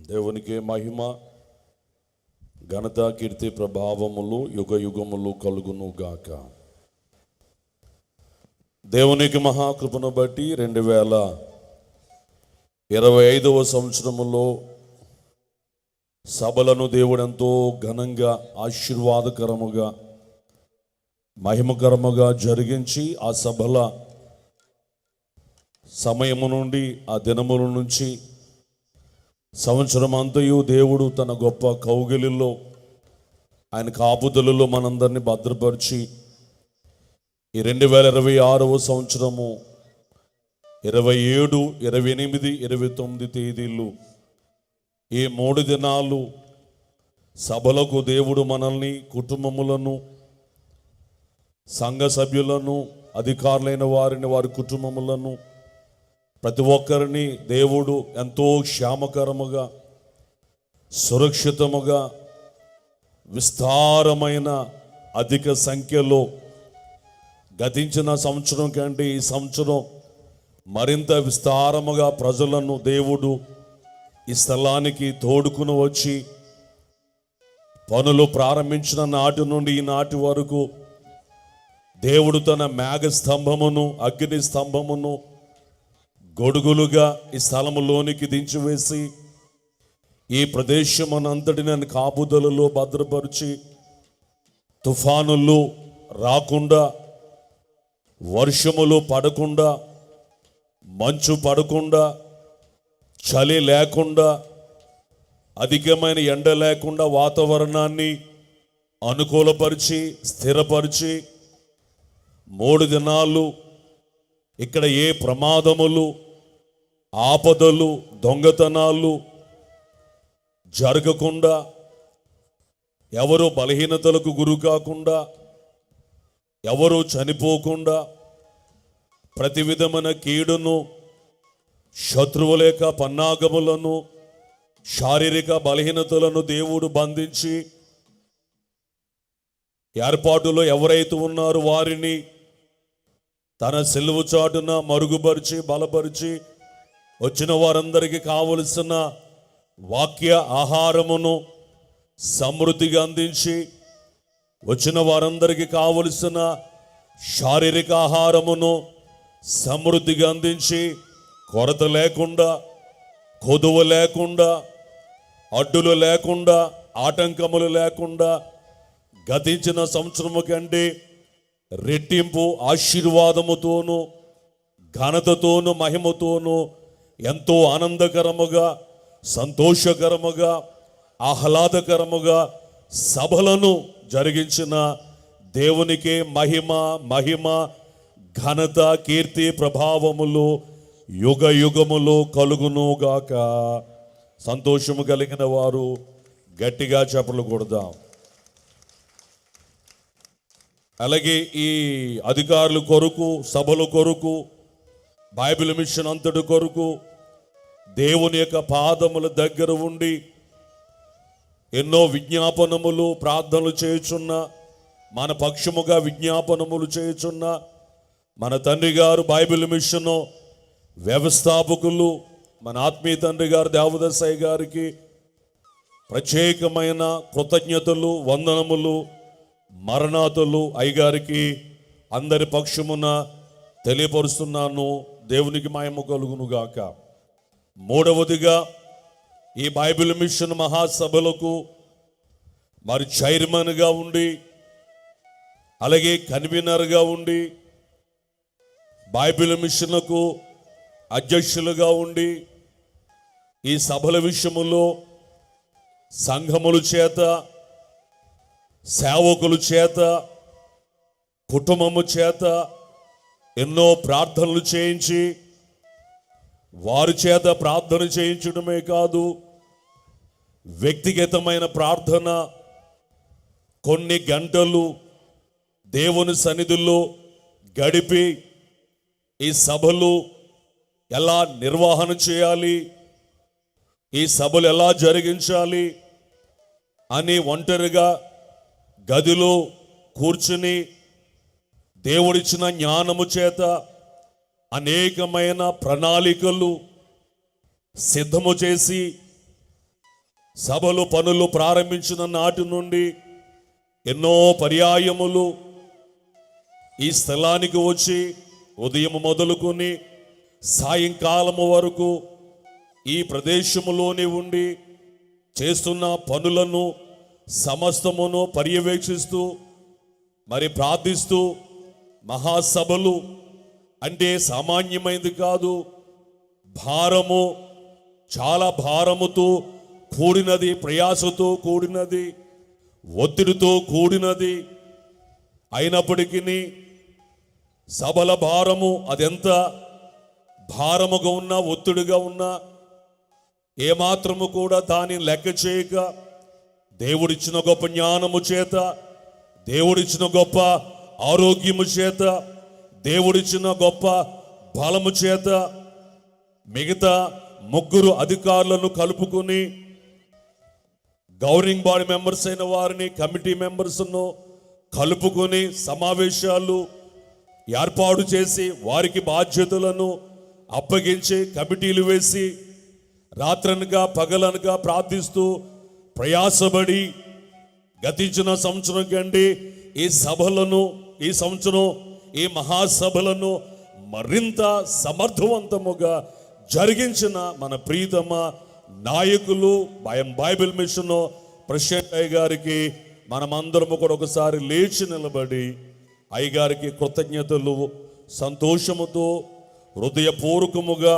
దేవునికి మహిమ, ఘనత, కీర్తి, ప్రభావములు యుగ యుగములు కలుగును గాక. దేవునికి మహాకృపను బట్టి 2025వ సంవత్సరములో సభలను దేవుడు ఎంతో ఘనంగా, ఆశీర్వాదకరముగా, మహిమకరముగా జరిగించి ఆ సభల సమయము నుండి, ఆ దినముల నుంచి సంవత్సరం అంతయు దేవుడు తన గొప్ప కౌగిలిలో, ఆయన కాపుదలలో మనందరినీ భద్రపరిచి ఈ 2026వ సంవత్సరము 27, 28, 29 తేదీలు ఈ 3 దినాలు సభలకు దేవుడు మనల్ని, కుటుంబములను, సంఘ సభ్యులను, అధికారులైన వారిని, వారి కుటుంబములను, ప్రతి ఒక్కరిని దేవుడు ఎంతో క్షేమకరముగా, సురక్షితముగా, విస్తారమైన అధిక సంఖ్యలో గతించిన సంవత్సరం కంటే ఈ సంవత్సరం మరింత విస్తారముగా ప్రజలను దేవుడు ఈ స్థలానికి తోడుకుని వచ్చి పనులు ప్రారంభించిన నాటి నుండి ఈనాటి వరకు దేవుడు తన మేఘ స్తంభమును, అగ్ని స్తంభమును గొడుగులుగా ఈ స్థలములోనికి దించివేసి ఈ ప్రదేశమునంతటిని కాపుదలలో భద్రపరిచి తుఫానులు రాకుండా, వర్షములు పడకుండా, మంచు పడకుండా, చలి లేకుండా, అధికమైన ఎండ లేకుండా వాతావరణాన్ని అనుకూలపరిచి స్థిరపరిచి 3 దినాలు ఇక్కడ ఏ ప్రమాదములు, ఆపదలు, దొంగతనాలు జరగకుండా, ఎవరు బలహీనతలకు గురి కాకుండా, ఎవరు చనిపోకుండా, ప్రతి విధమైన కీడును, శత్రువుల యొక్క పన్నాగములను, శారీరక బలహీనతలను దేవుడు బంధించి ఏర్పాటులో ఎవరైతే ఉన్నారో వారిని తన సిలువ చాటున మరుగుపరిచి బలపరిచి వచ్చిన వారందరికీ కావలసిన వాక్య ఆహారమును సమృద్ధిగా అందించి వచ్చిన వారందరికీ కావలసిన శారీరక ఆహారమును సమృద్ధిగా అందించి కొరత లేకుండా, కొదువ లేకుండా, అడ్డులు లేకుండా, ఆటంకములు లేకుండా గతించిన సంవత్సరము కంటే రెట్టింపు ఆశీర్వాదముతోనూ, ఘనతతోనూ, మహిమతోనూ ఎంతో ఆనందకరముగా, సంతోషకరముగా, ఆహ్లాదకరముగా సభలను జరిగించిన దేవునికే మహిమ, ఘనత, కీర్తి, ప్రభావములు యుగ యుగములు కలుగునుగాక. సంతోషము కలిగిన వారు గట్టిగా చప్పట్లు కొడదాం. అలాగే ఈ అధికారుల కొరకు, సభల కొరకు, బైబిల్ మిషన్ అంతటి కొరకు దేవుని యొక్క పాదముల దగ్గర ఉండి ఎన్నో విజ్ఞాపనములు, ప్రార్థనలు చేయుచున్న, మన పక్షముగా విజ్ఞాపనములు చేయుచున్న మన తండ్రి గారు బైబిల్ మిషన్ వ్యవస్థాపకులు, మన ఆత్మీయ తండ్రి గారు దేవదసాయి గారికి ప్రత్యేకమైన కృతజ్ఞతలు, వందనములు, మరణాతులు అయ్యగారికి అందరి పక్షమున తెలియపరుస్తున్నాను. దేవునికి మహిమ కలుగునుగాక. 3వదిగా ఈ బైబిల్ మిషన్ మహాసభలకు మరి చైర్మన్గా ఉండి, అలాగే కన్వీనర్గా ఉండి, బైబిల్ మిషన్కు అధ్యక్షులుగా ఉండి ఈ సభల విషయములో సంఘముల చేత, సేవకుల చేత, కుటుంబము చేత ఎన్నో ప్రార్థనలు చేయించి, వారి చేత ప్రార్థన చేయించడమే కాదు, వ్యక్తిగతమైన ప్రార్థన కొన్ని గంటలు దేవుని సన్నిధిలో గడిపి ఈ సభలు ఎలా నిర్వహణ చేయాలి, ఈ సభలు ఎలా జరిగించాలి అని ఒంటరిగా గదిలో కూర్చుని దేవుడిచ్చిన జ్ఞానము చేత అనేకమైన ప్రణాళికలు సిద్ధము చేసి సభలు పనులు ప్రారంభించిన నాటి నుండి ఎన్నో పర్యాయములు ఈ స్థలానికి వచ్చి ఉదయం మొదలుకొని సాయంకాలము వరకు ఈ ప్రదేశములోనే ఉండి చేస్తున్న పనులను సమస్తమును పర్యవేక్షిస్తూ మరి ప్రార్థిస్తూ, మహాసభలు అంటే సామాన్యమైనది కాదు, భారము, చాలా భారముతో కూడినది, ప్రయాసతో కూడినది, ఒత్తిడితో కూడినది. అయినప్పటికీ సభల భారము అదెంత భారముగా ఉన్నా, ఒత్తిడిగా ఉన్నా ఏమాత్రము కూడా దాన్ని లెక్క చేయక, దేవుడిచ్చిన గొప్ప జ్ఞానము చేత, దేవుడిచ్చిన గొప్ప ఆరోగ్యము చేత, దేవుడిచ్చిన గొప్ప బలము చేత మిగతా 3 అధికారులను కలుపుకొని గవర్నింగ్ బాడీ మెంబర్స్ అయిన వారిని, కమిటీ మెంబర్స్ను కలుపుకొని సమావేశాలు ఏర్పాటు చేసి వారికి బాధ్యతలను అప్పగించి కమిటీలు వేసి రాత్రనగా పగలనగా ప్రార్థిస్తూ ప్రయాసపడి గతించిన సంవత్సరం కంటే ఈ సభలను, ఈ సంవత్సరం ఈ మహాసభలను మరింత సమర్థవంతముగా జరిగించిన మన ప్రీతమ నాయకులు బైబిల్ మిషన్ ప్రెసిడెంట్ అయ్యగారికి మనమందరము కూడా ఒకసారి లేచి నిలబడి అయ్యగారికి కృతజ్ఞతలు సంతోషముతో హృదయపూర్వకముగా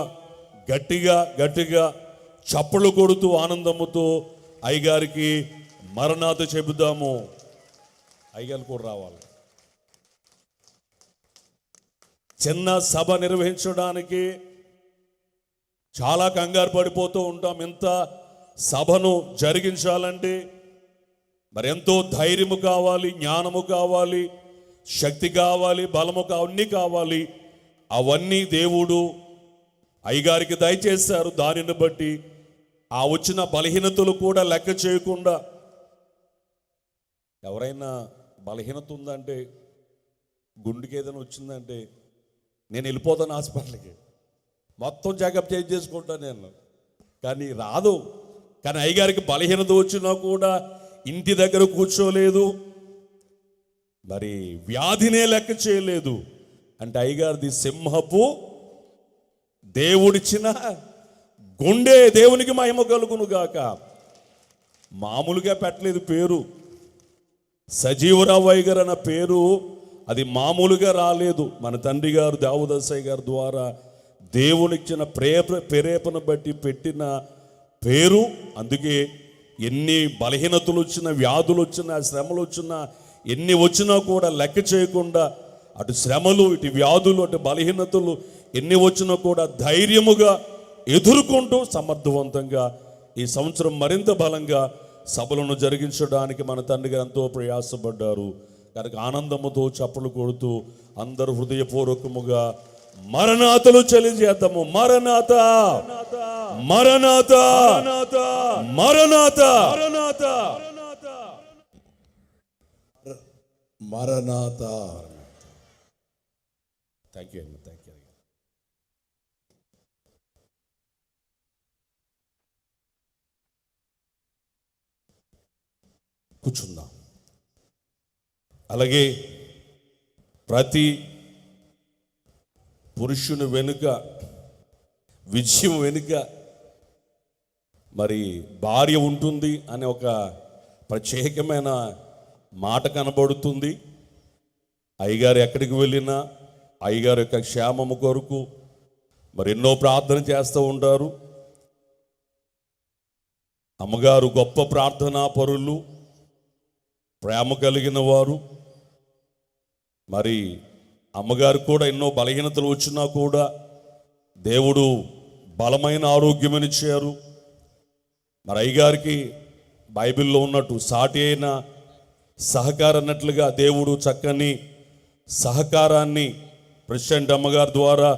గట్టిగా చప్పలు కొడుతూ ఆనందముతో అయ్యగారికి మరణాత చెబుదాము. అయ్యగారు కూడా రావాలి. చిన్న సభ నిర్వహించడానికి చాలా కంగారు పడిపోతూ ఉంటాం. ఇంత సభను జరిగించాలంటే మరి ఎంతో ధైర్యము కావాలి, జ్ఞానము కావాలి, శక్తి కావాలి, బలము అన్నీ కావాలి. అవన్నీ దేవుడు అయ్యగారికి దయచేశారు. దానిని బట్టి ఆ వచ్చిన బలహీనతలు కూడా లెక్క చేయకుండా, ఎవరైనా బలహీనత ఉందంటే, గుండెకి ఏదైనా వచ్చిందంటే నేను వెళ్ళిపోతాను హాస్పిటల్కి, మొత్తం చెకప్ చేసుకుంటాను నేను, కానీ రాదు. కానీ అయ్యగారికి బలహీనత వచ్చినా కూడా ఇంటి దగ్గర కూర్చోలేదు, మరి వ్యాధినే లెక్క చేయలేదు. అంటే అయ్యగారిది సింహపు దేవుడిచ్చిన గుండె. దేవునికి మహిమ కలుగును గాక. మామూలుగా పెట్టలేదు పేరు. సజీవరావు అయ్యగారు అన్న పేరు అది మామూలుగా రాలేదు. మన తండ్రి గారు దావుదసయ్య గారి ద్వారా దేవునిచ్చిన ప్రేరేపణ బట్టి పెట్టిన పేరు. అందుకే ఎన్ని బలహీనతలు వచ్చినా, వ్యాధులు వచ్చినా, శ్రమలు వచ్చినా, ఎన్ని వచ్చినా కూడా లెక్క చేయకుండా, అటు శ్రమలు, ఇటు వ్యాధులు, అటు బలహీనతలు ఎన్ని వచ్చినా కూడా ధైర్యముగా ఎదుర్కొంటూ సమర్థవంతంగా ఈ సంవత్సరం మరింత బలంగా సభలను జరిగించడానికి మన తండ్రి గారు ఎంతో ప్రయాసపడ్డారు. కనుక ఆనందముతో చప్పలు కొడుతూ అందరూ హృదయపూర్వకముగా మరణాతలు చెల్లించేద్దాము. మరణాత మరణాత మరణాత మరణాత. థ్యాంక్ యూ అండి, థ్యాంక్ యూ. కూర్చుందాం. అలాగే ప్రతి పురుషుని వెనుక, విజయం వెనుక మరి భార్య ఉంటుంది అనే ఒక ప్రత్యేకమైన మాట కనబడుతుంది. అయ్యగారు ఎక్కడికి వెళ్ళినా అయ్యగారు యొక్క క్షేమము కొరకు మరి ఎన్నో ప్రార్థన చేస్తూ ఉంటారు. అమ్మగారు గొప్ప ప్రార్థనా పరులు, ప్రేమ కలిగిన వారు. మరి అమ్మగారు కూడా ఎన్నో బలహీనతలు వచ్చినా కూడా దేవుడు బలమైన ఆరోగ్యమనిచ్చారు. మరి అయ్యగారికి బైబిల్లో ఉన్నట్టు సాటి అయిన సహకారం అన్నట్లుగా దేవుడు చక్కని సహకారాన్ని ప్రెసిడెంట్ అమ్మగారి ద్వారా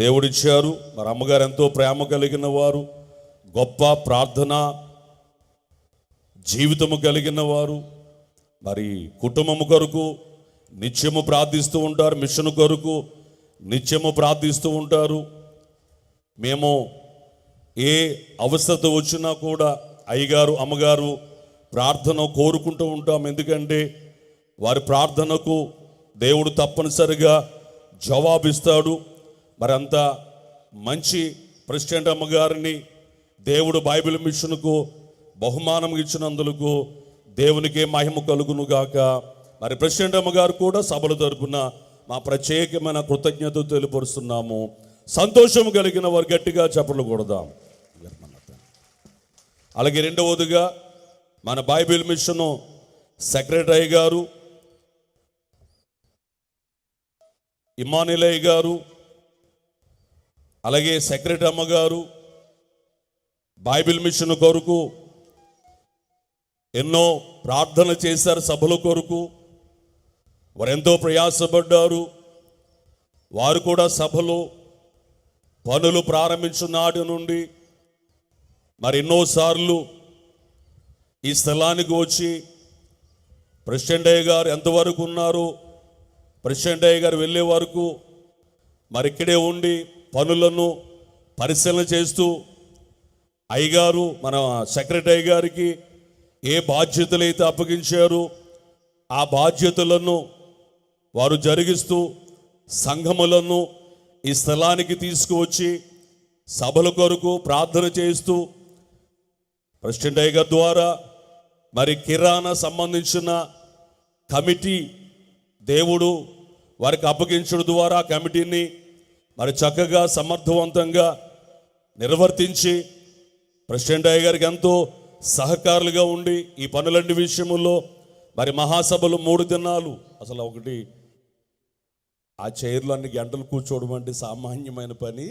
దేవుడిచ్చారు. మరి అమ్మగారు ఎంతో ప్రేమ కలిగిన వారు, గొప్ప ప్రార్థన జీవితము కలిగిన వారు. మరి కుటుంబము కొరకు నిత్యము ప్రార్థిస్తూ ఉంటారు, మిషన్ కొరకు నిత్యము ప్రార్థిస్తూ ఉంటారు. మేము ఏ అవసరత వచ్చినా కూడా అయ్యగారు అమ్మగారు ప్రార్థన కోరుకుంటూ ఉంటాం. ఎందుకంటే వారి ప్రార్థనకు దేవుడు తప్పనిసరిగా జవాబిస్తాడు. మరి అంత మంచి ప్రెసిడెంట్ అమ్మగారిని దేవుడు బైబిల్ మిషన్కు బహుమానం ఇచ్చినందుకు దేవునికే మహిమ కలుగును గాక. మరి ప్రెసిడెంట్ అమ్మగారు కూడా సభల తరపున మా ప్రత్యేకమైన కృతజ్ఞత తెలియపరుస్తున్నాము. సంతోషం కలిగిన వారు గట్టిగా చప్పట్లు కొడదాం. అలాగే రెండవదిగా మన బైబిల్ మిషన్ సెక్రటరీ గారు ఇమానుయేల్ గారు, అలాగే సెక్రటరీ అమ్మగారు బైబిల్ మిషన్ కొరకు ఎన్నో ప్రార్థన చేశారు. సభల కొరకు వారు ఎంతో ప్రయాసపడ్డారు. వారు కూడా సభలో పనులు ప్రారంభించిన నాటి నుండి మరి ఎన్నోసార్లు ఈ స్థలానికి వచ్చి ప్రెసిడెంట్ అయ్య గారు ఎంతవరకు ఉన్నారు, ప్రెసిడెంట్ అయ్య గారు వెళ్ళే వరకు మరి ఇక్కడే ఉండి పనులను పరిశీలన చేస్తూ అయ్యగారు మన సెక్రటరీ గారికి ఏ బాధ్యతలు అయితే అప్పగించారో ఆ బాధ్యతలను వారు జరిగిస్తూ సంఘములను ఈ స్థలానికి తీసుకువచ్చి సభల కొరకు ప్రార్థన చేస్తూ ప్రెసిడెంట్ అయ్య గారి ద్వారా మరి కిరాణా సంబంధించిన కమిటీ దేవుడు వారికి అప్పగించడం ద్వారా కమిటీని మరి చక్కగా సమర్థవంతంగా నిర్వర్తించి ప్రెసిడెంట్ అయ్య గారికి ఎంతో సహకారులుగా ఉండి ఈ పనులన్నీ విషయంలో మరి మహాసభలు 3 దినాలు అసలు ఒకటి ఆ చైర్లో అన్ని గంటలు కూర్చోవడం అంటే సామాన్యమైన పని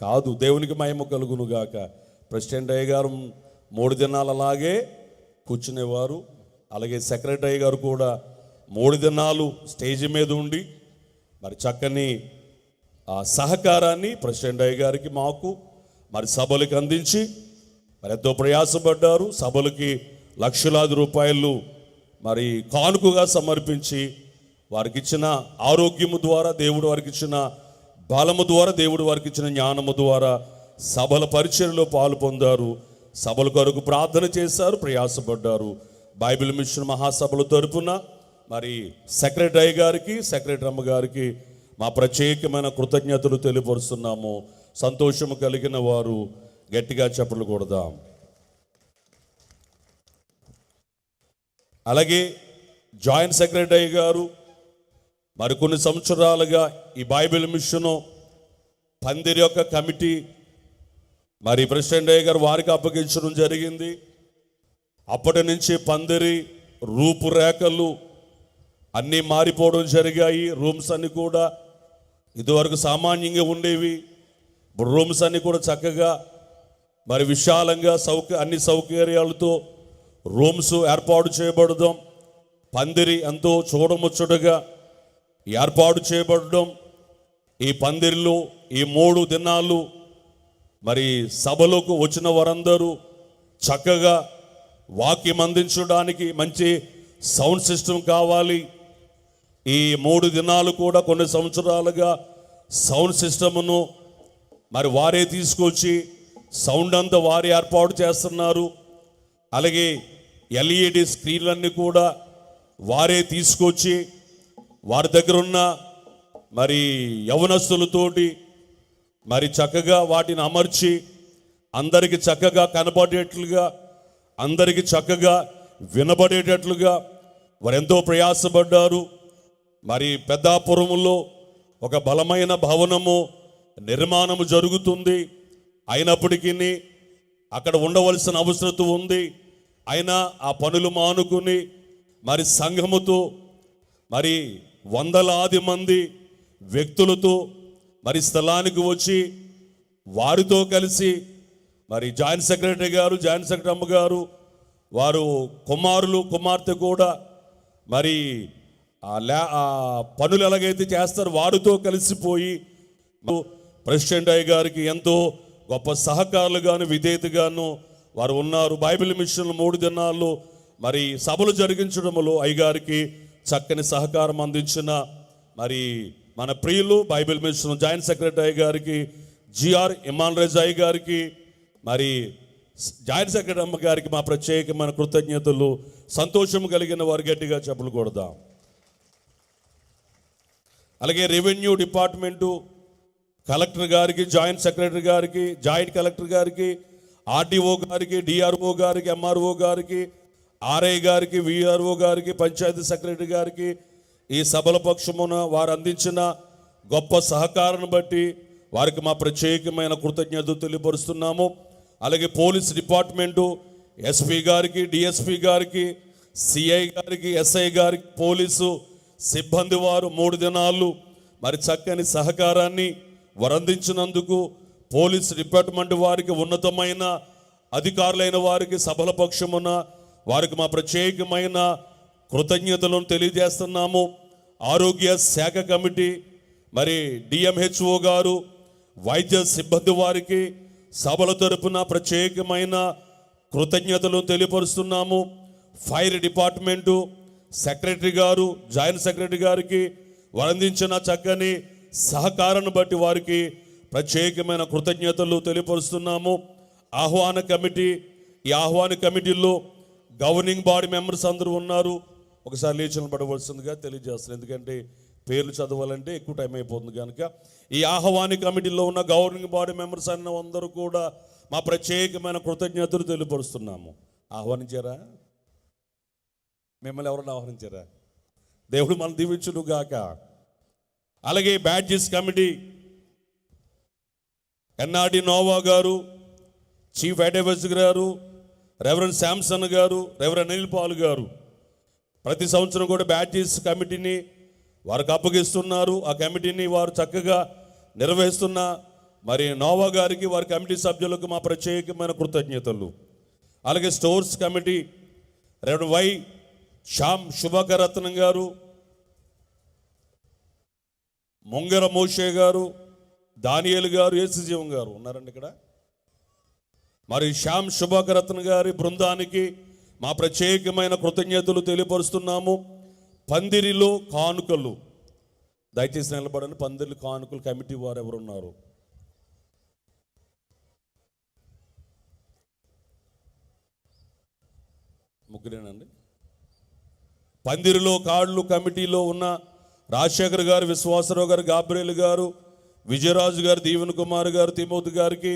కాదు. దేవునికి మహిమ కలుగును గాక. ప్రెసిడెంట్ అయ్య గారు 3 దినాలు అలాగే కూర్చునేవారు. అలాగే సెక్రటరీ గారు కూడా 3 దినాలు స్టేజ్ మీద ఉండి మరి చక్కని ఆ సహకారాన్ని ప్రెసిడెంట్ అయ్య గారికి మాకు మరి సభలకు అందించి మరి ఎంతో ప్రయాసపడ్డారు. సభలకి లక్షలాది రూపాయలు మరి కానుకగా సమర్పించి వారికి ఇచ్చిన ఆరోగ్యము ద్వారా దేవుడు వారికి ఇచ్చిన బలము ద్వారా దేవుడు వారికి ఇచ్చిన జ్ఞానము ద్వారా సభల పరిచర్యలో పాలు పొందారు. సభల కొరకు ప్రార్థన చేశారు, ప్రయాసపడ్డారు. బైబిల్ మిషన్ మహాసభల తరపున మరి సెక్రటరీ గారికి సెక్రటరీ అమ్మ గారికి మా ప్రత్యేకమైన కృతజ్ఞతలు తెలియపరుస్తున్నాము. సంతోషము కలిగిన వారు గట్టిగా చప్పట్లు కొడదాం. అలాగే జాయింట్ సెక్రటరీ గారు మరి కొన్ని సంవత్సరాలుగా ఈ బైబిల్ మిషన్ పందిరి యొక్క కమిటీ మరి ప్రెసిడెంట్ అయ్య గారు వారికి అప్పగించడం జరిగింది. అప్పటి నుంచి పందిరి రూపురేఖలు అన్నీ మారిపోవడం జరిగాయి. రూమ్స్ అన్నీ కూడా ఇదివరకు సామాన్యంగా ఉండేవి. ఇప్పుడు రూమ్స్ అన్నీ కూడా చక్కగా మరి విశాలంగా అన్ని సౌకర్యాలతో రూమ్స్ ఏర్పాటు చేయబడడం, పందిరి ఎంతో చూడముచ్చటగా ఏర్పాటు చేయబడడం, ఈ పందిరిలో ఈ 3 దినాలు మరి సభలోకి వచ్చిన వారందరూ చక్కగా వాక్యం అందించడానికి మంచి సౌండ్ సిస్టమ్ కావాలి. ఈ 3 దినాలు కూడా కొన్ని సంవత్సరాలుగా సౌండ్ సిస్టమ్ను మరి వారే తీసుకొచ్చి సౌండ్ అంతా వారే ఏర్పాటు చేస్తున్నారు. అలాగే ఎల్ఈడి స్క్రీన్లన్నీ కూడా వారే తీసుకొచ్చి వారి దగ్గర ఉన్న మరి యవనస్తులతోటి మరి చక్కగా వాటిని అమర్చి అందరికి చక్కగా కనబడేట్లుగా అందరికి చక్కగా వినబడేటట్లుగా వారు ఎంతో ప్రయాసపడ్డారు. మరి పెద్దాపురములో ఒక బలమైన భవనము నిర్మాణము జరుగుతుంది. అయినప్పటికీ అక్కడ ఉండవలసిన అవసరం ఉంది. అయినా ఆ పనులు మానుకుని మరి సంఘముతో మరి వందలాది మంది వ్యక్తులతో మరి స్థలానికి వచ్చి వారితో కలిసి మరి జాయింట్ సెక్రటరీ గారు జాయింట్ సెక్రటరీ అమ్మ గారు వారు కుమారులు కుమార్తె కూడా మరి ఆ పనులు ఎలాగైతే చేస్తారో వారితో కలిసిపోయి ప్రెసిడెంట్ అయ్య గారికి ఎంతో గొప్ప సహకారులుగాను విధేయతగాను వారు ఉన్నారు. బైబిల్ మిషన్ 3 దినాల్లో మరి సభలు జరిగించడంలో అయ్యగారికి చక్కని సహకారం అందించిన మరి మన ప్రియులు బైబిల్ మిషన్ జాయింట్ సెక్రటరీ గారికి జిఆర్ ఇమానుయేల్ అయ్య గారికి మరి జాయింట్ సెక్రటరీ అమ్మ గారికి మా ప్రత్యేకమైన కృతజ్ఞతలు. సంతోషం కలిగిన వారు గట్టిగా చెప్పులు కొడదాం. అలాగే రెవెన్యూ డిపార్ట్మెంటు కలెక్టర్ గారికి, జాయింట్ సెక్రటరీ గారికి, జాయింట్ కలెక్టర్ గారికి, ఆర్డీఓ గారికి, డిఆర్ఓ గారికి, ఎంఆర్ఓ గారికి, ఆర్ఐ గారికి, విఆర్ఓ గారికి, పంచాయతీ సెక్రటరీ గారికి ఈ సభల పక్షమున వారు అందించిన గొప్ప సహకారాన్ని బట్టి వారికి మా ప్రత్యేకమైన కృతజ్ఞతలు తెలియపరుస్తున్నాము. అలాగే పోలీస్ డిపార్ట్మెంటు ఎస్పీ గారికి, డిఎస్పీ గారికి, సిఐ గారికి, ఎస్ఐ గారికి, పోలీసు సిబ్బంది వారు 3 దినాలు మరి చక్కని సహకారాన్ని వారు అందించినందుకు పోలీస్ డిపార్ట్మెంట్ వారికి, ఉన్నతమైన అధికారులైన వారికి సభల పక్షమున వారికి మా ప్రత్యేకమైన కృతజ్ఞతలను తెలియజేస్తున్నాము. ఆరోగ్య శాఖ కమిటీ మరి డిఎంహెచ్ఓ గారు, వైద్య సిబ్బంది వారికి సభల తరపున ప్రత్యేకమైన కృతజ్ఞతలు తెలియపరుస్తున్నాము. ఫైర్ డిపార్ట్మెంటు సెక్రటరీ గారు, జాయింట్ సెక్రటరీ గారికి వారు అందించిన చక్కని సహకారాన్ని బట్టి వారికి ప్రత్యేకమైన కృతజ్ఞతలు తెలియపరుస్తున్నాము. ఆహ్వాన కమిటీ, ఈ ఆహ్వాన కమిటీలో గవర్నింగ్ బాడీ మెంబర్స్ అందరూ ఉన్నారు. ఒకసారి లేచిన పడవలసిందిగా తెలియజేస్తారు, ఎందుకంటే పేర్లు చదవాలంటే ఎక్కువ టైం అయిపోతుంది కనుక. ఈ ఆహ్వాన కమిటీలో ఉన్న గవర్నింగ్ బాడీ మెంబర్స్ అన్న అందరూ కూడా మా ప్రత్యేకమైన కృతజ్ఞతలు తెలియపరుస్తున్నాము. ఆహ్వానించారా? మిమ్మల్ని ఎవరన్నా ఆహ్వానించారా? దేవుడు మనం దీవించును గాక. అలాగే బ్యాడ్జెస్ కమిటీ ఎన్ఆర్డి నోవా గారు, చీఫ్ అడ్వైజర్ గారు, రెవరెండ్ శాంసన్ గారు, రెవరెండ్ అనిల్ పాల్ గారు ప్రతి సంవత్సరం కూడా బ్యాడ్జెస్ కమిటీని వారికి అప్పగిస్తున్నారు. ఆ కమిటీని వారు చక్కగా నిర్వహిస్తున్న మరి నోవా గారికి, వారి కమిటీ సభ్యులకు మా ప్రత్యేకమైన కృతజ్ఞతలు. అలాగే stores committee reverend Y Shyam Subhakaratnam garu, Mungara మోషే గారు, దానియేలు గారు, యేసుజీవం గారు ఉన్నారండి ఇక్కడ. మరి శ్యామ్ శుభకరత్న గారి బృందానికి మా ప్రత్యేకమైన కృతజ్ఞతలు తెలియపరుస్తున్నాము. పందిరిలో కానుకలు, దయచేసి నిలబడండి. పందిరి కానుకలు కమిటీ వారు ఎవరున్నారు? ముగ్గురేనండి. పందిరిలో కాళ్ళు కమిటీలో ఉన్న రాజశేఖర్ గారు, విశ్వాసరావు గారు, గాబ్రియల్ గారు, విజయరాజు గారు, దీవెన్ కుమార్ గారు, తిమోతి గారికి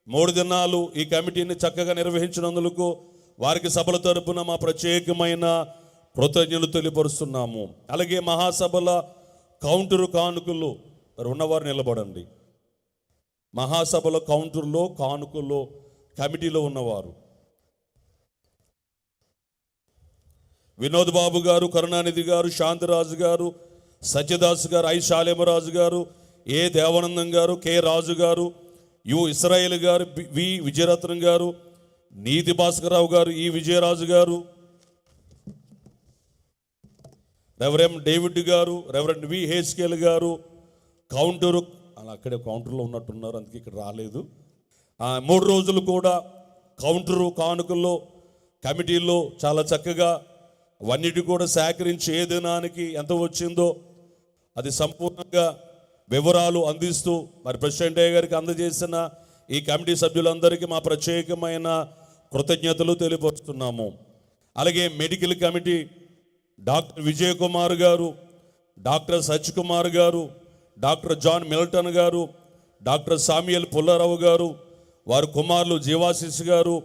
3 దినాలు ఈ కమిటీని చక్కగా నిర్వహించినందుకు వారికి సభల తరపున మా ప్రత్యేకమైన కృతజ్ఞతలు తెలియపరుస్తున్నాము. అలాగే మహాసభల కౌంటరు కానుకలు ఉన్నవారు నిలబడండి. మహాసభల కౌంటర్లో కానుకలు కమిటీలో ఉన్నవారు వినోద్ బాబు గారు, కరుణానిధి గారు, శాంతిరాజు గారు, సత్యదాస్ గారు, ఐ శాలేమరాజు గారు, ఏ దేవానందం గారు, కె రాజు గారు, యు ఇస్రాయేల్ గారు, వి విజయరత్నం గారు, నీతి భాస్కరరావు గారు, ఈ విజయరాజు గారు, రెవరెండ్ డేవిడ్ గారు, రెవరెండ్ వి హెచ్కేల్ గారు, కౌంటరు అలా అక్కడే కౌంటర్లో ఉన్నట్టున్నారు, అందుకే ఇక్కడ రాలేదు. 3 రోజులు కూడా కౌంటరు కానుకల్లో కమిటీలో చాలా చక్కగా అవన్నిటి కూడా సేకరించి ఏ దినానికి ఎంత వచ్చిందో అది సంపూర్ణంగా వివరాలు అందిస్తూ మరి ప్రెసిడెంట్ అయ్య గారికి అందజేసిన ఈ కమిటీ సభ్యులందరికీ మా ప్రత్యేకమైన కృతజ్ఞతలు తెలియపరుస్తున్నాము. అలాగే medical committee doctor Vijay Kumar గారు, డాక్టర్ సచ్ కుమార్ గారు, డాక్టర్ జాన్ మిల్టన్ గారు, డాక్టర్ సామ్యుయల్ పుల్లారావు గారు, వారి కుమారులు జీవాశిష్ గారు,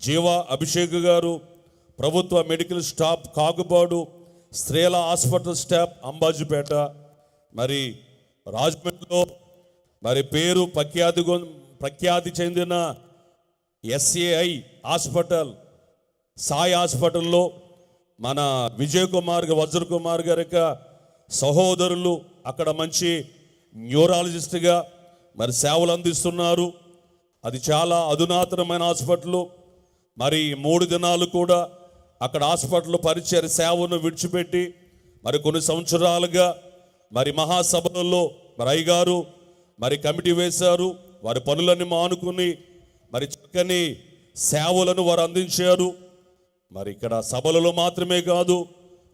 జీవా అభిషేక్ గారు, ప్రభుత్వ మెడికల్ స్టాఫ్ కాకుపాడు, స్త్రీల హాస్పిటల్ స్టాఫ్ అంబాజీపేట, మరి రాజమండ్రిలో మరి పేరు ప్రఖ్యాతి చెందిన ఎస్ఏఐ హాస్పిటల్, సాయి హాస్పిటల్లో మన విజయ్ కుమార్ వజ్ర కుమార్ గారి యొక్క సహోదరులు అక్కడ మంచి న్యూరాలజిస్ట్గా మరి సేవలు అందిస్తున్నారు. అది చాలా అధునాతనమైన హాస్పిటల్. మరి 3 దినాలు కూడా అక్కడ హాస్పిటల్ పరిచయ సేవను విడిచిపెట్టి మరి కొన్ని సంవత్సరాలుగా మరి మహాసభలలో మరి అయ్యగారు మరి కమిటీ వేశారు. వారి పనులన్నీ మానుకుని మరి చక్కని సేవలను వారు అందించారు. మరి ఇక్కడ సభలలో మాత్రమే కాదు,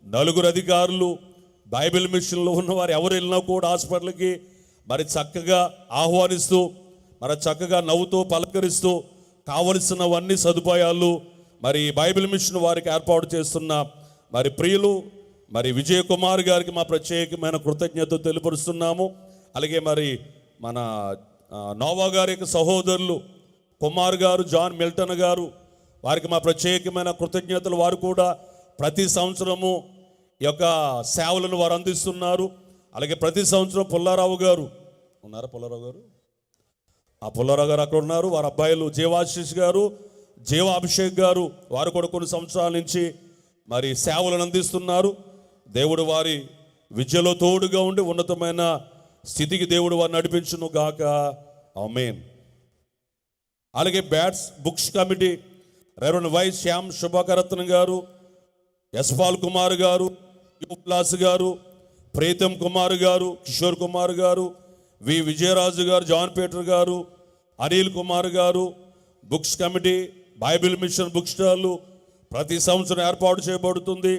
4 అధికారులు బైబిల్ మిషన్లో ఉన్నవారు ఎవరు వెళ్ళినా కూడా హాస్పిటల్కి మరి చక్కగా ఆహ్వానిస్తూ మరి చక్కగా నవ్వుతూ పలకరిస్తూ కావలసినవన్నీ సదుపాయాలు మరి బైబిల్ మిషన్ వారికి ఏర్పాటు చేస్తున్న మరి ప్రియులు మరి విజయ్ కుమార్ గారికి మా ప్రత్యేకమైన కృతజ్ఞత తెలియపరుస్తున్నాము. అలాగే మరి మన నోవా గారి యొక్క సహోదరులు కుమార్ గారు, జాన్ మిల్టన్ గారు, వారికి మా ప్రత్యేకమైన కృతజ్ఞతలు. వారు కూడా ప్రతి సంవత్సరము ఈ యొక్క సేవలను వారు అందిస్తున్నారు. అలాగే ప్రతి సంవత్సరం పుల్లారావు గారు ఉన్నారా? పుల్లారావు గారు, ఆ పుల్లారావు గారు అక్కడ ఉన్నారు. వారి అబ్బాయిలు జీవాశిష్ గారు, జీవ అభిషేక్ గారు, వారు కూడా కొన్ని సంవత్సరాల నుంచి మరి సేవలను అందిస్తున్నారు. దేవుడు వారి విద్యలో తోడుగా ఉండి ఉన్నతమైన స్థితికి దేవుడు వారిని నడిపించును గాక. ఆమేన్. అలాగే బ్యాట్స్ books committee reverend Y Shyam Subhakaratna garu, Yashpal Kumar గారు, యువలాస్ గారు, ప్రీతం కుమార్ గారు, కిషోర్ కుమార్ గారు, వి విజయరాజు గారు, జాన్ పీటర్ గారు, Anil Kumar garu, books committee Bible mission book స్టాళ్ళు ప్రతి సంవత్సరం ఏర్పాటు చేయబడుతుంది.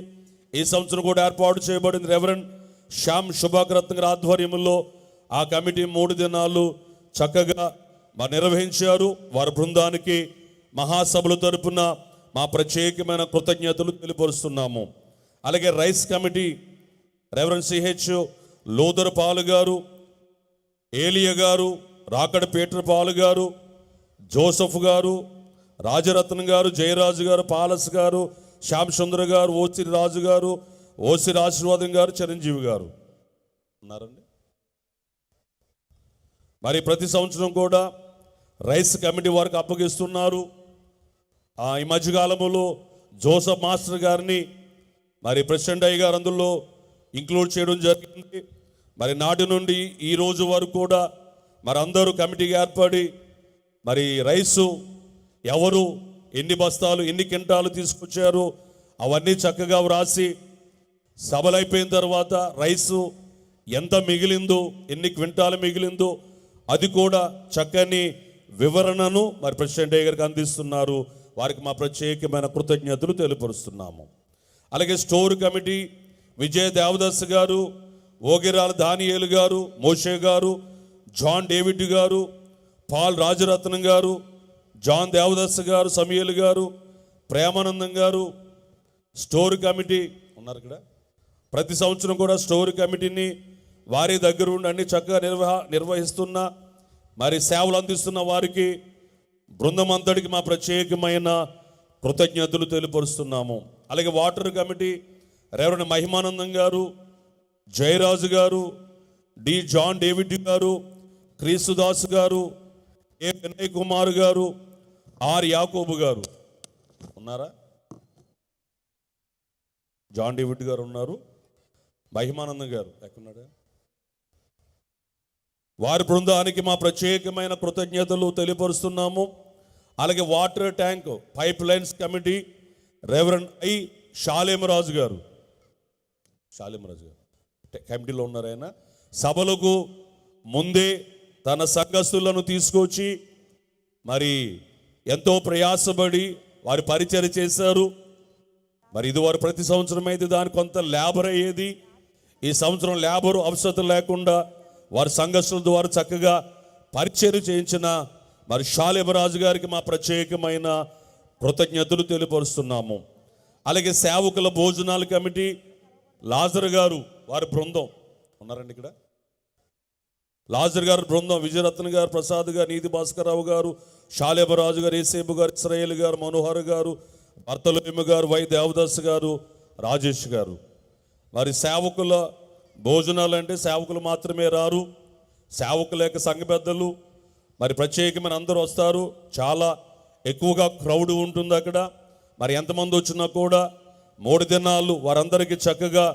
ఈ సంవత్సరం కూడా ఏర్పాటు చేయబడింది. రెవరెండ్ శ్యామ్ శుభకరత్న గారి ఆధ్వర్యంలో ఆ కమిటీ 3 దినాలు చక్కగా నిర్వహించారు. వారి బృందానికి మహాసభల తరపున మా ప్రత్యేకమైన కృతజ్ఞతలు తెలియపరుస్తున్నాము. అలాగే రైస్ కమిటీ రెవరెండ్ సిహెచ్ లోదర్ పాలు గారు, ఏలియ గారు, రాకడ పీటర్ పాలు గారు, జోసఫ్ గారు, రాజరత్నం గారు, జయరాజు గారు, పాలస్ గారు, శ్యామ్ సుందర్ గారు, ఓసిరి రాజు గారు, ఓసిరి ఆశీర్వాదం గారు, చిరంజీవి గారు ఉన్నారండి. మరి ప్రతి సంవత్సరం కూడా రైస్ కమిటీ వారికి అప్పగిస్తున్నారు. ఈ మధ్యకాలంలో జోసఫ్ మాస్టర్ గారిని మరి ప్రెసిడెంట్ అయ్య గారు అందులో ఇంక్లూడ్ చేయడం జరిగింది. మరి నాటి నుండి ఈ రోజు వరకు కూడా మరి అందరూ కమిటీకి ఏర్పడి మరి రైసు ఎవరు ఎన్ని బస్తాలు ఎన్ని క్వింటాలు తీసుకొచ్చారు అవన్నీ చక్కగా వ్రాసి సభలు అయిపోయిన తర్వాత రైసు ఎంత మిగిలిందో, ఎన్ని క్వింటాలు మిగిలిందో అది కూడా చక్కని వివరణను మరి ప్రెసిడెంట్ అయ్య గారికి అందిస్తున్నారు. వారికి మా ప్రత్యేకమైన కృతజ్ఞతలు తెలియపరుస్తున్నాము. అలాగే స్టోర్ కమిటీ విజయ దేవదాస్ గారు, ఓగిరాల దానియేలు గారు, మోషే గారు, జాన్ డేవిడ్ గారు, పాల్ రాజరత్నం గారు, జాన్ దేవదాస్ గారు, సమీయలు గారు, ప్రేమానందం గారు స్టోర్ కమిటీ ఉన్నారు ఇక్కడ. ప్రతి సంవత్సరం కూడా స్టోర్ కమిటీని వారి దగ్గర ఉండి అన్ని చక్కగా నిర్వహిస్తున్న మరి సేవలు అందిస్తున్న వారికి బృందం అంతటికి మా ప్రత్యేకమైన కృతజ్ఞతలు తెలియపరుస్తున్నాము. అలాగే వాటర్ కమిటీ రెవరెండ్ మహిమానందం గారు, జయరాజు గారు, డి జాన్ డేవిడ్ గారు, క్రీస్తుదాస్ గారు, ఏ వినయ్ కుమార్ గారు, ఆర్ యాకోబు గారు ఉన్నారా? జాన్ డేవిడ్ గారు ఉన్నారు. మహిమానందం గారు ఎక్కడున్నాడు? వారి బృందానికి మా ప్రత్యేకమైన కృతజ్ఞతలు తెలియపరుస్తున్నాము. అలాగే water tank pipelines committee reverend I Shalemaraju garu కమిటీలో ఉన్నారు. ఆయన సభలకు ముందే తన సంఘస్థులను తీసుకొచ్చి మరి ఎంతో ప్రయాసపడి వారి పరిచయం చేశారు. మరి ఇది వారు ప్రతి సంవత్సరం అయితే దానికి కొంత లేబర్ అయ్యేది. ఈ సంవత్సరం లేబరు అవసరం లేకుండా వారి సంఘస్థుల ద్వారా చక్కగా పరిచయం చేయించిన మరి షాలేమరాజు గారికి మా ప్రత్యేకమైన కృతజ్ఞతలు తెలియపరుస్తున్నాము. అలాగే సేవకుల భోజనాల కమిటీ లాజర్ గారు వారి బృందం ఉన్నారండి ఇక్కడ. లాజర్ గారు బృందం విజయరత్న గారు, ప్రసాద్ గారు, నీతి భాస్కరరావు గారు, షాలేమరాజు గారు, ఏసేబు గారు, ఇస్రాయేల్ గారు, మనోహర్ గారు, బర్తలోమె గారు, వై దేవదాస్ గారు, రాజేష్ గారు. మరి సేవకుల భోజనాలు అంటే సేవకులు మాత్రమే రారు, సేవకుల యొక్క సంఘ పెద్దలు మరి ప్రత్యేకమైన అందరూ వస్తారు. చాలా ఎక్కువగా క్రౌడ్ ఉంటుంది అక్కడ. మరి ఎంతమంది వచ్చినా కూడా 3 దినాలు వారందరికీ చక్కగా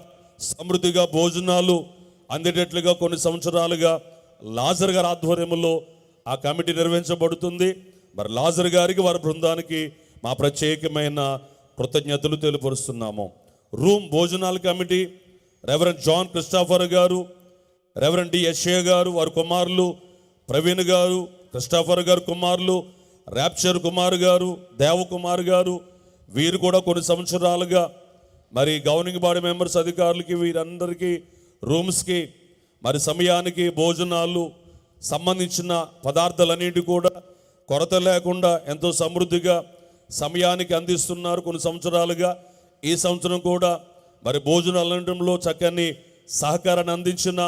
సమృద్ధిగా భోజనాలు అందేటట్లుగా కొన్ని సంవత్సరాలుగా లాజర్ గారి ఆధ్వర్యంలో ఆ కమిటీ నిర్వహించబడుతుంది. మరి లాజర్ గారికి వారి బృందానికి మా ప్రత్యేకమైన కృతజ్ఞతలు తెలియపరుస్తున్నాము. రూమ్ భోజనాల కమిటీ రెవరెండ్ జాన్ క్రిస్టాఫర్ గారు, రెవరెండ్ డి యెషయా గారు, వారి కుమారులు ప్రవీణ్ గారు, క్రిస్టాఫర్ గారు కుమారులు ర్యాప్చర్ కుమార్ గారు, దేవకుమార్ గారు, వీరు కూడా కొన్ని సంవత్సరాలుగా మరి గవర్నింగ్ బాడీ మెంబర్స్ అధికారులకి వీరందరికీ రూమ్స్కి మరి సమయానికి భోజనాలు సంబంధించిన పదార్థాలన్నిటి కూడా కొరత లేకుండా ఎంతో సమృద్ధిగా సమయానికి అందిస్తున్నారు కొన్ని సంవత్సరాలుగా. ఈ సంవత్సరం కూడా మరి భోజనాలు అనడంలో చక్కని సహకారాన్ని అందించిన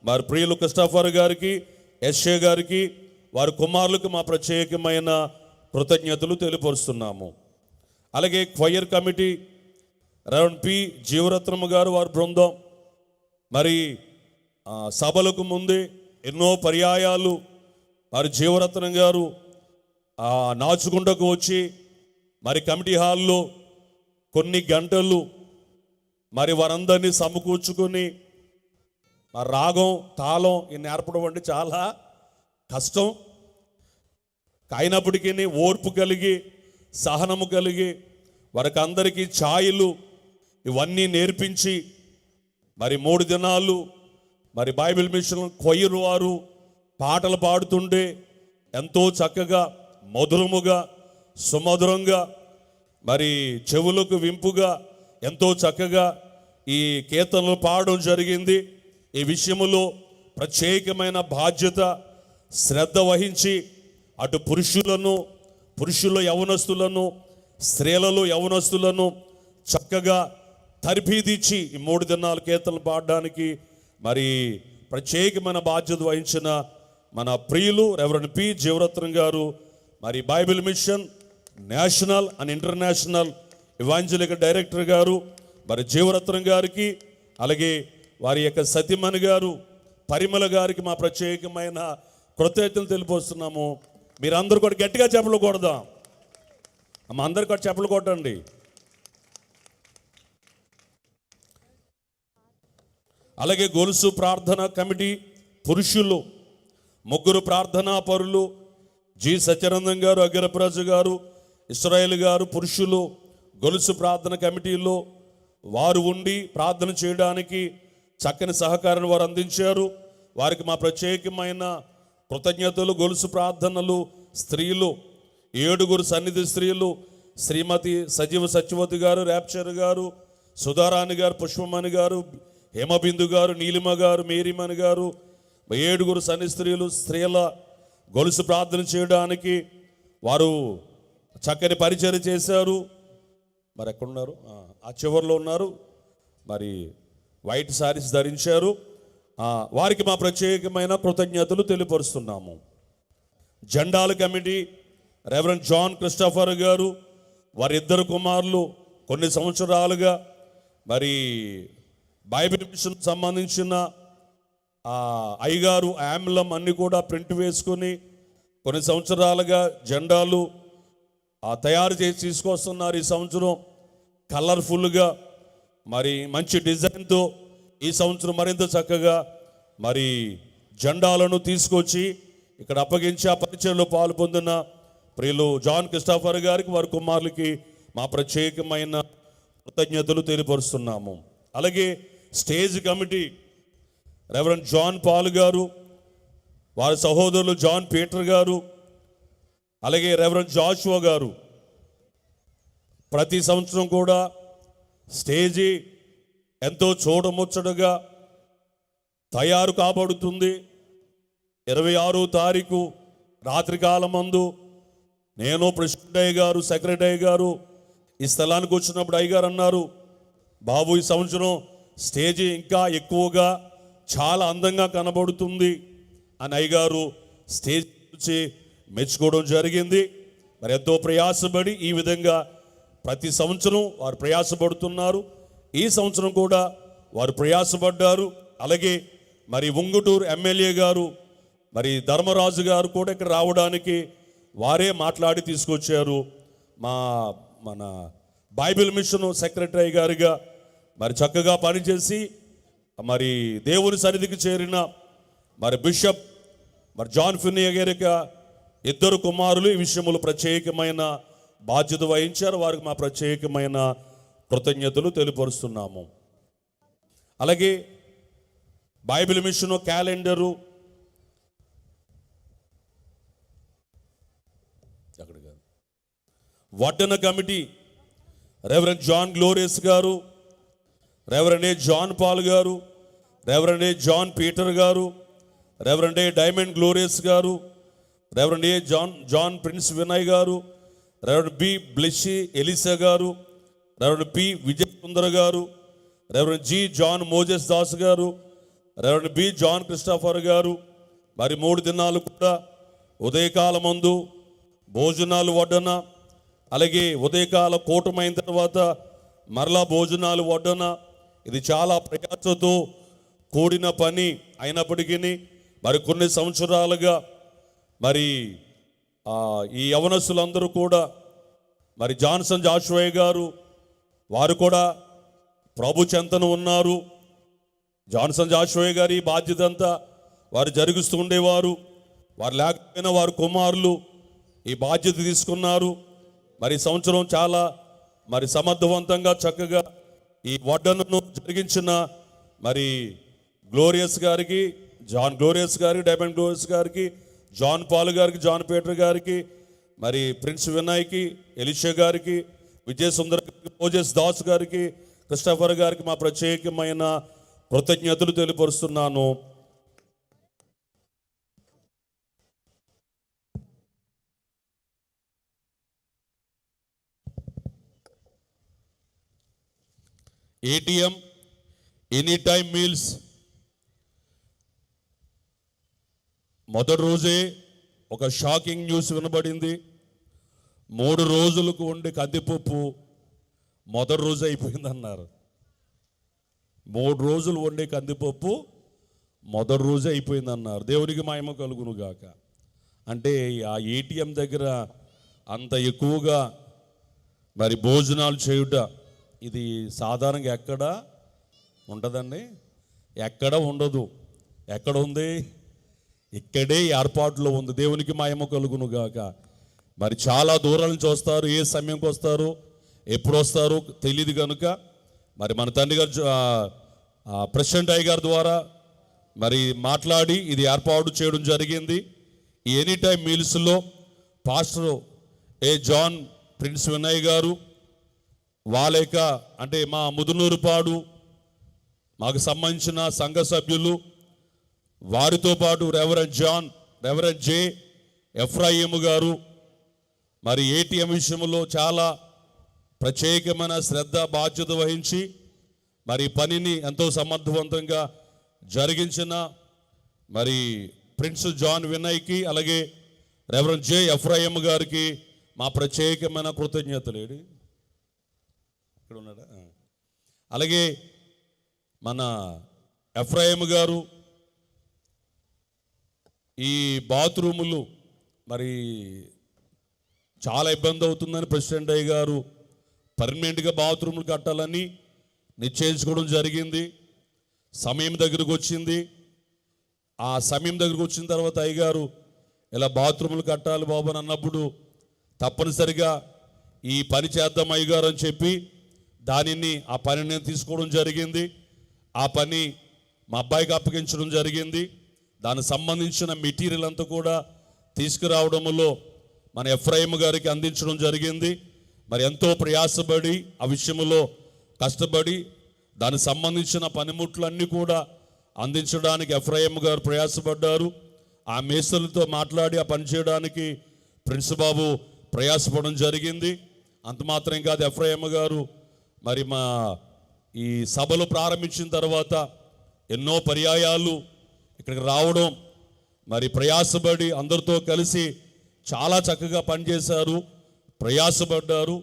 మరి ప్రియులు క్రిస్టఫర్ గారికి, ఎస్ఏ గారికి, వారి కుమారులకు మా ప్రత్యేకమైన కృతజ్ఞతలు తెలియపరుస్తున్నాము. అలాగే క్వైర్ కమిటీ రెవరెండ్ పి జీవరత్నమ్మ గారు, వారి బృందం మరి సభలకు ముందే ఎన్నో పర్యాయాలు మరి జీవరత్నం గారు నాచుకుంటకు వచ్చి మరి కమిటీ హాల్లో కొన్ని గంటలు మరి వారందరినీ సమకూర్చుకొని మరి రాగం తాళం ఈ నేర్పడం అంటే చాలా కష్టం. అయినప్పటికీ ఓర్పు కలిగి సహనము కలిగి వారికి అందరికీ ఛాయలు ఇవన్నీ నేర్పించి మరి 3 దినాలు మరి బైబిల్ మిషన్ కొయ్యరు వారు పాటలు పాడుతుండే ఎంతో చక్కగా మధురముగా సుమధురంగా మరి చెవులకు వింపుగా ఎంతో చక్కగా ఈ కీర్తనలు పాడడం జరిగింది. ఈ విషయములో ప్రత్యేకమైన బాధ్యత శ్రద్ధ వహించి అటు పురుషుల యవనస్తులను స్త్రీలలో యవనస్తులను చక్కగా తర్ఫీదిచ్చి ఈ 3 దినాల కీర్తనలు పాడడానికి మరి ప్రత్యేకమైన బాధ్యత వహించిన మన ప్రియులు రెవరెండ్ పి జీవరత్నం గారు, మరి Bible mission national and international evangelical director garu మరి జీవరత్నం గారికి, అలాగే వారి యొక్క సతీమణి గారు పరిమళ గారికి మా ప్రత్యేకమైన కృతజ్ఞతలు తెలియపరుస్తున్నాము. మీరందరూ కూడా గట్టిగా చెప్పలు కొడదాం. అమ్మ అందరు కూడా చెప్పలు కొట్టండి. అలాగే గొలుసు ప్రార్థన కమిటీ పురుషులు 3 ప్రార్థనా పరులు జి సత్యానందం గారు, అగ్రప్రాజు గారు, ఇస్రాయేల్ గారు పురుషులు గొలుసు ప్రార్థన కమిటీలో వారు ఉండి ప్రార్థన చేయడానికి చక్కని సహకారాన్ని వారు అందించారు. వారికి మా ప్రత్యేకమైన కృతజ్ఞతలు. గొలుసు ప్రార్థనలు స్త్రీలు 7 సన్నిధి స్త్రీలు శ్రీమతి సజీవ సత్యవతి గారు, ర్యాప్చర్ గారు, సుధారాణి గారు, పుష్పమణి గారు, హేమబిందు గారు, నీలిమ గారు, మేరీమణి గారు 7 సన్నిధి స్త్రీల గొలుసు ప్రార్థన చేయడానికి వారు చక్కని పరిచయం చేశారు. మరి ఎక్కడున్నారు? ఆ చివరిలో ఉన్నారు. మరి వైట్ శారీస్ ధరించారు. వారికి మా ప్రత్యేకమైన కృతజ్ఞతలు తెలియపరుస్తున్నాము. జెండాల కమిటీ రెవరెండ్ జాన్ క్రిస్టఫర్ గారు, వారిద్దరు కుమారులు కొన్ని సంవత్సరాలుగా మరి బైబిల్ మిషన్ సంబంధించిన అయ్యగారు ఆమ్లం అన్నీ కూడా ప్రింట్ వేసుకొని కొన్ని సంవత్సరాలుగా జెండాలు తయారు చేసి తీసుకొస్తున్నారు. ఈ సంవత్సరం కలర్ఫుల్గా మరి మంచి డిజైన్తో ఈ సంవత్సరం మరింత చక్కగా మరి జెండాలను తీసుకొచ్చి ఇక్కడ అప్పగించి ఆ పరిచయంలో పాలు పొందిన ప్రియులు జాన్ క్రిస్టఫర్ గారికి, వారి కుమారులకి మా ప్రత్యేకమైన కృతజ్ఞతలు తెలియపరుస్తున్నాము. అలాగే stage committee reverend John Paul గారు, వారి సహోదరులు జాన్ పీటర్ గారు, అలాగే రెవరెండ్ జాషువా గారు ప్రతి సంవత్సరం కూడా స్టేజీ ఎంతో చూడముచ్చటగా తయారు కాబడుతుంది. 26వ తారీఖు రాత్రికాలమందు నేను ప్రెసిడెంట్ అయ్య గారు, సెక్రటరీ గారు ఈ స్థలానికి వచ్చినప్పుడు అయ్యగారు అన్నారు, బాబు ఈ సంవత్సరం స్టేజీ ఇంకా ఎక్కువగా చాలా అందంగా కనబడుతుంది అని అయ్యగారు స్టేజ్ నుంచి మెచ్చుకోవడం జరిగింది. మరి ఎంతో ప్రయాసపడి ఈ విధంగా ప్రతి సంవత్సరం వారు ప్రయాసపడుతున్నారు. ఈ సంవత్సరం కూడా వారు ప్రయాసపడ్డారు. అలాగే మరి ఉంగుటూరు ఎమ్మెల్యే గారు మరి ధర్మరాజు గారు కూడా ఇక్కడ రావడానికి వారే మాట్లాడి తీసుకొచ్చారు. మన బైబిల్ మిషన్ సెక్రటరీ గారిగా మరి చక్కగా పనిచేసి మరి దేవుని సన్నిధికి చేరిన మరి బిషప్ మరి జాన్ ఫిన్నియా గారికి 2 కుమారులు ఈ విషయములు ప్రత్యేకమైన బాధ్యత వహించారు. వారికి మా ప్రత్యేకమైన కృతజ్ఞతలు తెలియపరుస్తున్నాము. అలాగే బైబిల్ మిషన్ క్యాలెండరు వడ్డన కమిటీ రెవరెండ్ జాన్ గ్లోరియస్ గారు, reverend A John Paul garu, reverend A John Peter garu, reverend A Diamond Glorious గారు, reverend A John Prince Vinay garu, reverend B Blessy Elisa garu, reverend P Vijay Sundar garu, reverend G John Moses Das garu, reverend B John Christopher గారు. మరి 3 దినాలు కూడా ఉదయకాలమందు భోజనాలు వడ్డన, అలాగే ఉదయకాల కూటమైన తర్వాత మరలా భోజనాలు వడ్డన. ఇది చాలా ప్రయాసతో కూడిన పని అయినప్పటికీ మరి కొన్ని సంవత్సరాలుగా మరి ఈ యవనస్తులందరూ కూడా మరి జాన్సన్ జాషువయ్య గారు వారు కూడా ప్రభు చెంతను ఉన్నారు. జాన్సన్ జాషువయ్య గారి బాధ్యత అంతా వారు జరిగిస్తూ ఉండేవారు. వారు లేకపోయినా వారు కుమారులు ఈ బాధ్యత తీసుకున్నారు. మరి సంవత్సరం చాలా మరి సమర్థవంతంగా చక్కగా ఈ వడ్డనను జరిగించిన మరి గ్లోరియస్ గారికి, జాన్ గ్లోరియస్ గారికి, డైమండ్ గ్లోరియస్ గారికి, జాన్ పాల్ గారికి, జాన్ పీటర్ గారికి, మరి ప్రిన్స్ వినయ్కి, ఎలిషా గారికి, విజయ్ సుందర్ గారికి, మోజెస్ దాస్ గారికి, క్రిస్టఫర్ గారికి మా ప్రత్యేకమైన కృతజ్ఞతలు తెలియపరుస్తున్నాను. ATM ఎనీ టైమ్ మీల్స్ మొదటి రోజే ఒక షాకింగ్ న్యూస్ వినబడింది. 3 రోజులకు ఉండే కందిపప్పు మొదటి రోజు అయిపోయిందన్నారు. 3 రోజులు వండే కందిపప్పు మొదటి రోజు అయిపోయిందన్నారు. దేవునికి మహిమ కలుగును గాక. అంటే ఆ ATM దగ్గర అంత ఎక్కువగా మరి భోజనాలు చేయుట ఇది సాధారణంగా ఎక్కడ ఉంటుందండి? ఎక్కడ ఉండదు. ఎక్కడ ఉంది? ఇక్కడే ఏర్పాటులో ఉంది. దేవునికి మహిమ కలుగును గాక. మరి చాలా దూరాల నుంచి వస్తారు. ఏ సమయంకి వస్తారు, ఎప్పుడు వస్తారు తెలియదు కనుక మరి మన తండ్రి గారు ప్రెసిడెంట్ అయ్య గారి ద్వారా మరి మాట్లాడి ఇది ఏర్పాటు చేయడం జరిగింది. ఈ ఎనీ టైమ్ మీల్స్లో పాస్టర్ ఏ జాన్ ప్రిన్స్ వినయ్ గారు వాళ్ళక అంటే మా ముదునూరుపాడు మాకు సంబంధించిన సంఘ సభ్యులు, వారితో పాటు రెవరెండ్ జే ఎఫ్రాయిం గారు మరి ATM విషయంలో చాలా ప్రత్యేకమైన శ్రద్ధ బాధ్యత వహించి మరి పనిని ఎంతో సమర్థవంతంగా జరిగించిన మరి ప్రిన్స్ జాన్ వినయ్కి, అలాగే రెవరెండ్ జే ఎఫ్రాయిం గారికి మా ప్రత్యేకమైన కృతజ్ఞతలు. ఇక్కడ ఉన్నాడా? అలాగే మన ఎఫ్రాయిం గారు ఈ బాత్రూములు మరి చాలా ఇబ్బంది అవుతుందని ప్రెసిడెంట్ అయ్య గారు పర్మనెంట్గా బాత్రూములు కట్టాలని నిశ్చయించుకోవడం జరిగింది. సమయం దగ్గరకు వచ్చింది. ఆ సమయం దగ్గరకు వచ్చిన తర్వాత అయ్యగారు ఇలా బాత్రూములు కట్టాలి బాబు అని అన్నప్పుడు తప్పనిసరిగా ఈ పని చేద్దాం అయ్యగారు అని చెప్పి ఆ పనిని నేను తీసుకోవడం జరిగింది. ఆ పని మా అబ్బాయికి అప్పగించడం జరిగింది. దానికి సంబంధించిన మెటీరియల్ అంతా కూడా తీసుకురావడంలో మన ఎఫ్రాయిం గారికి అందించడం జరిగింది. మరి ఎంతో ప్రయాసపడి ఆ విషయంలో కష్టపడి దానికి సంబంధించిన పనిముట్లన్నీ కూడా అందించడానికి ఎఫ్రాయిం గారు ప్రయాసపడ్డారు. ఆ మేస్త్రులతో మాట్లాడి ఆ పని చేయడానికి ప్రిన్స్ బాబు ప్రయాసపడడం జరిగింది. అంత మాత్రం కాదు, ఎఫ్రాయిం గారు మరి మా ఈ సభలు ప్రారంభించిన తర్వాత ఎన్నో పర్యాయాలు ఇక్కడికి రావడం, మరి ప్రయాసపడి అందరితో కలిసి చాలా చక్కగా పనిచేశారు, ప్రయాసపడ్డారు.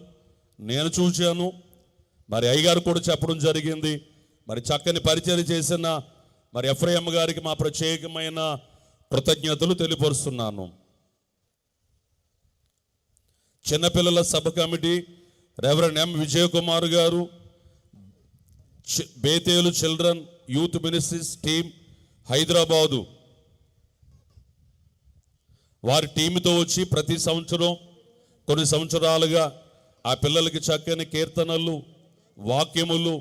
నేను చూశాను, మరి అయ్యగారు కూడా చెప్పడం జరిగింది. మరి చక్కని పరిచయం చేసిన మరి ఎఫ్రాయిం గారికి మా ప్రత్యేకమైన కృతజ్ఞతలు తెలియపరుస్తున్నాను. చిన్నపిల్లల సభ committee reverend M Vijay Kumar garu, Bethel children youth ministries team Hyderabad వారి టీంతో వచ్చి ప్రతి సంవత్సరం కొన్ని సంవత్సరాలుగా ఆ పిల్లలకి చక్కని కీర్తనలు, వాక్యములు,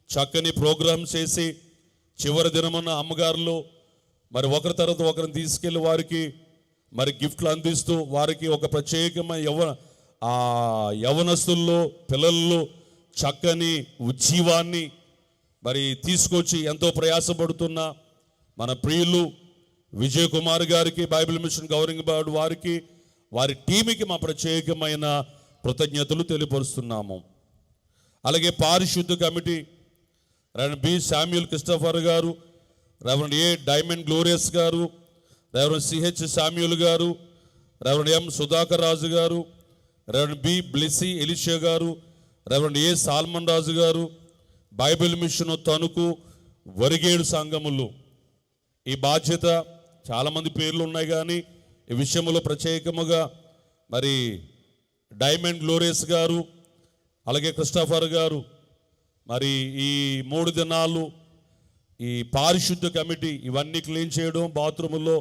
చక్కని ప్రోగ్రామ్స్ చేసి చివరి దినమున అమ్మగారులు మరి ఒకరి తర్వాత ఒకరిని తీసుకెళ్ళి వారికి మరి గిఫ్ట్లు అందిస్తూ వారికి ఒక ప్రత్యేకమైన యవనస్తుల్లో పిల్లల్లో చక్కని ఉజ్జీవాన్ని మరి తీసుకొచ్చి ఎంతో ప్రయాసపడుతున్న మన ప్రియులు విజయ్ కుమార్ గారికి, బైబిల్ మిషన్ గవర్నింగ్ బోర్డు వారికి, వారి టీంకి మా ప్రత్యేకమైన కృతజ్ఞతలు తెలియపరుస్తున్నాము. అలాగే పారిశుద్ధ committee reverend B Samuel Christopher గారు, రెవరెండ్ ఏ డైమండ్ గ్లోరియస్ గారు, రెవరెండ్ సిహెచ్ శామ్యూల్ గారు, రెవరెండ్ ఎం సుధాకర్ రాజు గారు, రెవరెండ్ బి బ్లెస్సీ ఎలిషా గారు, రెవరెండ్ ఏ సాల్మన్ రాజు గారు, బైబిల్ మిషన్ తణుకు వరిగేడు సంఘములు. ఈ బాధ్యత చాలామంది పేర్లు ఉన్నాయి, కానీ ఈ విషయంలో ప్రత్యేకముగా మరి డైమండ్ గ్లోరియస్ గారు, అలాగే క్రిస్టఫర్ గారు, మరి ఈ 3 దినాలు ఈ పారిశుద్ధ కమిటీ ఇవన్నీ క్లీన్ చేయడం, బాత్రూముల్లో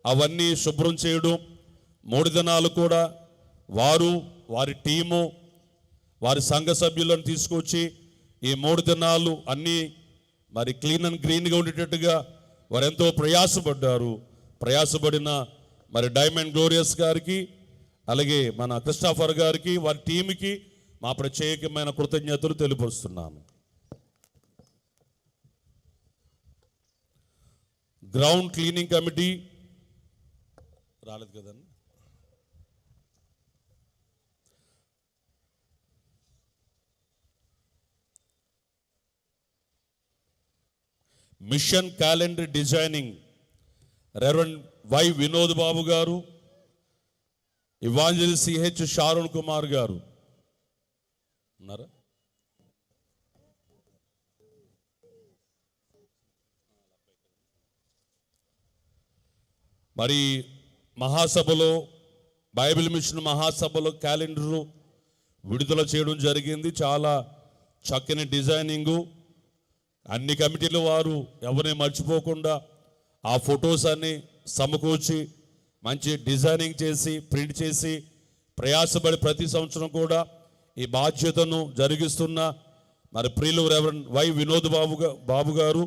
అవన్నీ శుభ్రం చేయడం, 3 దినాలు కూడా వారు, వారి టీము, వారి సంఘ సభ్యులను తీసుకొచ్చి ఈ 3 దినాలు అన్నీ మరి క్లీన్ అండ్ గ్రీన్గా ఉండేటట్టుగా వారు ఎంతో ప్రయాసపడ్డారు. ప్రయాసపడిన మరి డైమండ్ గ్లోరియస్ గారికి, అలాగే మన క్రిస్టఫర్ గారికి, వారి టీంకి మా ప్రత్యేకమైన కృతజ్ఞతలు తెలియపరుస్తున్నాను. గ్రౌండ్ క్లీనింగ్ కమిటీ రాలేదు కదండి. Mission calendar designing reverend Y Vinod Babu garu, ఇవాంజలి సిహెచ్ షారుణ్ కుమార్ గారు ఉన్నారా? మరి మహాసభలో, బైబిల్ మిషన్ మహాసభలో క్యాలెండరు విడుదల చేయడం జరిగింది. చాలా చక్కని డిజైనింగు, అన్ని కమిటీల వారు ఎవరిని మర్చిపోకుండా ఆ ఫొటోస్ అన్ని సమకూర్చి మంచి డిజైనింగ్ చేసి ప్రింట్ చేసి ప్రయాసపడి ప్రతి సంవత్సరం కూడా ఈ బాధ్యతను జరిగిస్తున్న మరి ప్రియులు రెవరెండ్ వై వినోద్ బాబు గారు,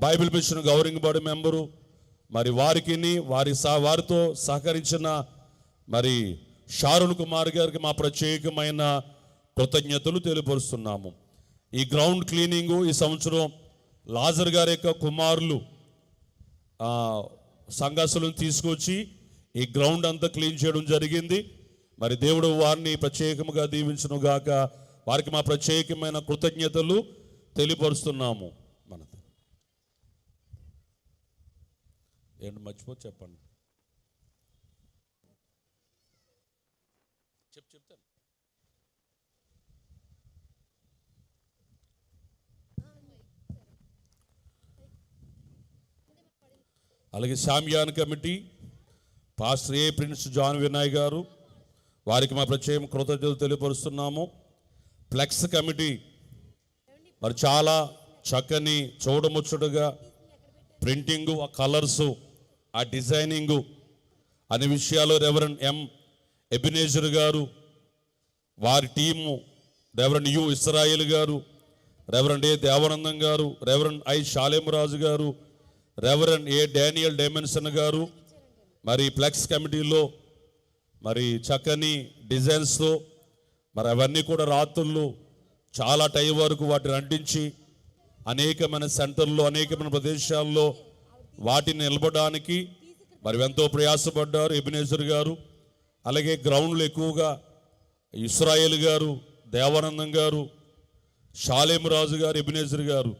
Bible mission governing board member, మరి వారికి వారితో సహకరించిన మరి షారుణ్ కుమార్ గారికి మా ప్రత్యేకమైన కృతజ్ఞతలు తెలియపరుస్తున్నాము. ఈ గ్రౌండ్ క్లీనింగు ఈ సంవత్సరం లాజర్ గారి యొక్క కుమారులు సంఘస్థులను తీసుకొచ్చి ఈ గ్రౌండ్ అంతా క్లీన్ చేయడం జరిగింది. మరి దేవుడు వారిని ప్రత్యేకముగా దీవించును గాక. వారికి మా ప్రత్యేకమైన కృతజ్ఞతలు తెలియపరుస్తున్నాము. మన ఏంటి మర్చిపో చెప్పండి. చెప్తాను. అలాగే shamiana committee pastor A Prince John Vinay garu, వారికి మా ప్రత్యేక కృతజ్ఞతలు తెలియపరుస్తున్నాము. ఫ్లెక్స్ కమిటీ మరి చాలా చక్కని చూడముచ్చటగా ప్రింటింగు, ఆ కలర్సు, ఆ డిజైనింగు అనే విషయాలు రెవరెండ్ ఎం ఎబినేజర్ గారు, వారి టీము రెవరెండ్ యు ఇస్రాయేల్ గారు, రెవరెండ్ ఏ దేవానందం గారు, రెవరెండ్ ఐ షాలేం రాజు గారు, రెవరెండ్ ఏ డానియల్ డైమెన్సన్ గారు, మరి ఫ్లెక్స్ కమిటీలో మరి చక్కని డిజైన్స్తో మరి అవన్నీ కూడా రాత్రుల్లో చాలా టైం వరకు వాటిని అంటించి అనేకమైన సెంటర్లో, అనేకమైన ప్రదేశాల్లో వాటిని నిలబడడానికి మరి ఎంతో ప్రయాసపడ్డారు ఎబినేజర్ గారు. అలాగే గ్రౌండ్లు ఎక్కువగా ఇస్రాయేల్ గారు, దేవానందం గారు, షాలేం రాజు గారు, ఎబినేజర్ గారు,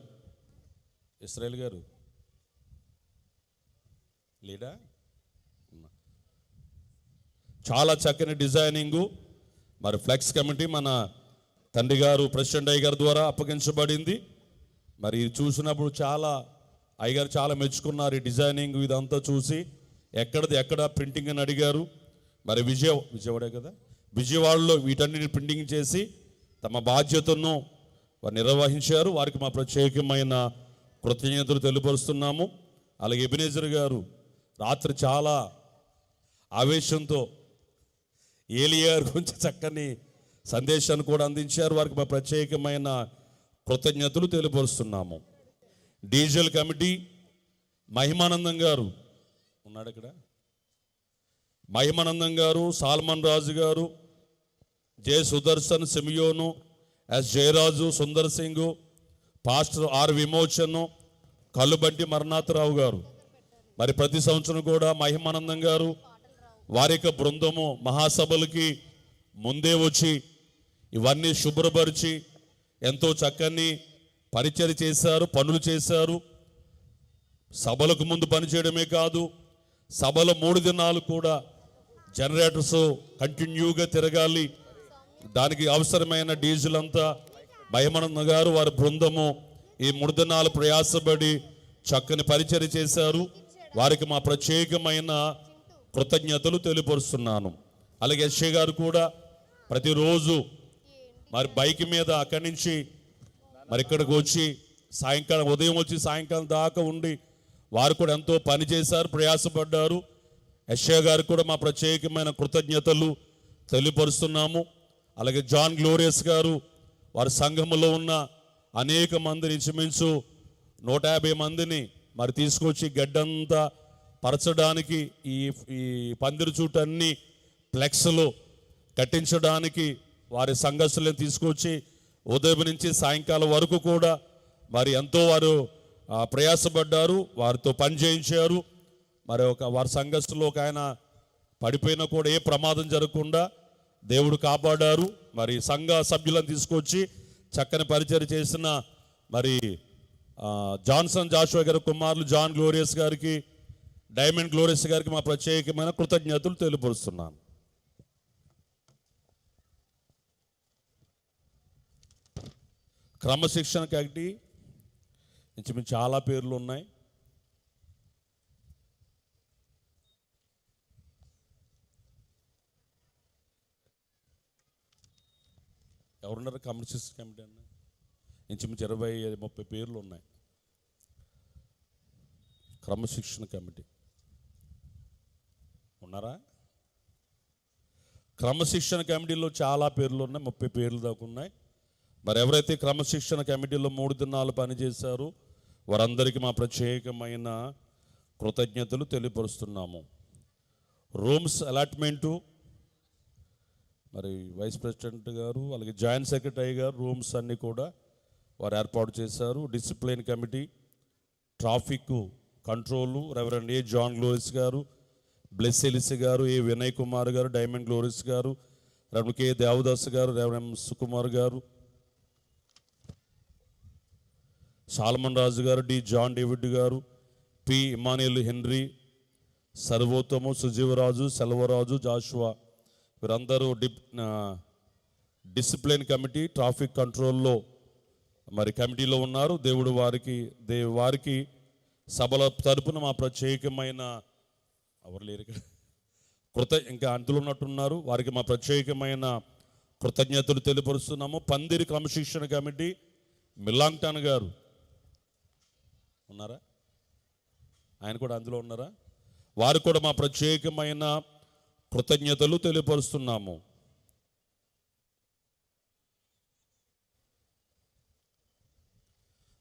ఇస్రాయేల్ గారు లేడా, చాలా చక్కని డిజైనింగు మరి ఫ్లెక్స్ కమిటీ మన తండ్రి గారు ప్రెసిడెంట్ అయ్యగారు ద్వారా అప్పగించబడింది. మరి చూసినప్పుడు అయ్యగారు చాలా మెచ్చుకున్నారు. ఈ డిజైనింగ్ ఇదంతా చూసి ఎక్కడ ప్రింటింగ్ అని అడిగారు. మరి విజయవాడే కదా, విజయవాడలో వీటన్నిటిని ప్రింటింగ్ చేసి తమ బాధ్యతను వారు నిర్వహించారు. వారికి మా ప్రత్యేకమైన కృతజ్ఞతలు తెలియపరుస్తున్నాము. అలాగే ఎబినేజర్ గారు రాత్రి చాలా ఆవేశంతో ఏలియా గారి గురించి చక్కని సందేశాన్ని కూడా అందించారు. వారికి మా ప్రత్యేకమైన కృతజ్ఞతలు తెలియపరుస్తున్నాము. డీజిల్ కమిటీ మహిమానందం గారు ఉన్నాడు ఇక్కడ, మహిమానందం గారు, Solomon Raju garu, J Sudarshan, Simeon, S Jayaraju, Sundar Singh, pastor R Vimochan, Kallubanti Maranatharao garu, మరి ప్రతి సంవత్సరం కూడా మహిమానందం గారు వారి యొక్క బృందము మహాసభలకి ముందే వచ్చి ఇవన్నీ శుభ్రపరిచి ఎంతో చక్కని పరిచయం చేశారు, పనులు చేశారు. సభలకు ముందు పనిచేయడమే కాదు, సభల 3 దినాలు కూడా జనరేటర్స్ కంటిన్యూగా తిరగాలి. దానికి అవసరమైన డీజిల్ అంతా మహిమానంద గారు వారి బృందము ఈ 3 దినాలు ప్రయాసపడి చక్కని పరిచయం చేశారు. వారికి మా ప్రత్యేకమైన కృతజ్ఞతలు తెలియపరుస్తున్నాను. అలాగే ఎస్ఏ గారు కూడా ప్రతిరోజు మరి బైక్ మీద అక్కడి నుంచి మరి ఇక్కడికి వచ్చి సాయంకాలం ఉదయం వచ్చి సాయంకాలం దాకా ఉండి వారు కూడా ఎంతో పని చేశారు, ప్రయాసపడ్డారు. ఎస్ఏ గారికి కూడా మా ప్రత్యేకమైన కృతజ్ఞతలు తెలియపరుస్తున్నాము. అలాగే జాన్ గ్లోరియస్ గారు వారి సంఘములో ఉన్న అనేక మందిని ఇంచుమించు 150 మందిని మరి తీసుకొచ్చి గడ్డంతా పరచడానికి ఈ పందిరి చుట్టూ అన్ని ఫ్లెక్స్లు కట్టించడానికి వారి సంఘస్థులను తీసుకొచ్చి ఉదయం నుంచి సాయంకాలం వరకు కూడా మరి ఎంతో వారు ప్రయాసపడ్డారు, వారితో పని చేయించారు. మరి వారి సంఘస్థులో ఒక ఆయన పడిపోయినా కూడా ఏ ప్రమాదం జరగకుండా దేవుడు కాపాడారు. మరి సంఘ సభ్యులను తీసుకొచ్చి చక్కని పరిచయం చేసిన మరి జాన్సన్ జాషువా గారి కుమారులు జాన్ గ్లోరియస్ గారికి, డైమండ్ గ్లోరియస్ గారికి మా ప్రత్యేకమైన కృతజ్ఞతలు తెలియపరుస్తున్నాను. క్రమశిక్షణ కమిటీ ఇంచుమించు చాలా పేర్లు ఉన్నాయి. ఎవరున్నారు క్రమశిక్షణ కమిటీ అన్న? ఇంచుమించు 20-30 పేర్లు ఉన్నాయి. క్రమశిక్షణ కమిటీ ఉన్నారా? క్రమశిక్షణ కమిటీలో చాలా పేర్లు ఉన్నాయి, 30 పేర్లు దాకా ఉన్నాయి. మరి ఎవరైతే క్రమశిక్షణ కమిటీలో 3 దినాలు పనిచేశారో వారందరికీ మా ప్రత్యేకమైన కృతజ్ఞతలు తెలియపరుస్తున్నాము. రూమ్స్ అలాట్మెంటు మరి వైస్ ప్రెసిడెంట్ గారు అలాగే జాయింట్ సెక్రటరీ గారు రూమ్స్ అన్నీ కూడా వారు ఏర్పాటు చేశారు. Discipline committee, traffic control reverend A John Glorious garu, Blessy Ellyse గారు, ఏ వినయ్ కుమార్ గారు, డైమండ్ గ్లోరిస్ గారు, రెవరెండ్ కే దేవదాస్ గారు, రెవరెండ్ సుకుమార్ గారు, Solomon Raju garu, D John David garu, P Emmanuel Henry, Sarvottam, Sujeevaraju, Selvaraju, Joshua వీరందరూ డిసిప్లిన్ కమిటీ ట్రాఫిక్ కంట్రోల్లో మరి కమిటీలో ఉన్నారు. దేవుడు వారికి సభల తరపున మా ప్రత్యేకమైన ఎవరు లేరు ఇక్కడ ఇంకా అందులో ఉన్నట్టున్నారు, వారికి మా ప్రత్యేకమైన కృతజ్ఞతలు తెలియపరుస్తున్నాము. పందిరి క్రమశిక్షణ కమిటీ మిల్లాంగ్టన్ గారు ఉన్నారా? ఆయన కూడా అందులో ఉన్నారా? వారు కూడా మా ప్రత్యేకమైన కృతజ్ఞతలు తెలియపరుస్తున్నాము.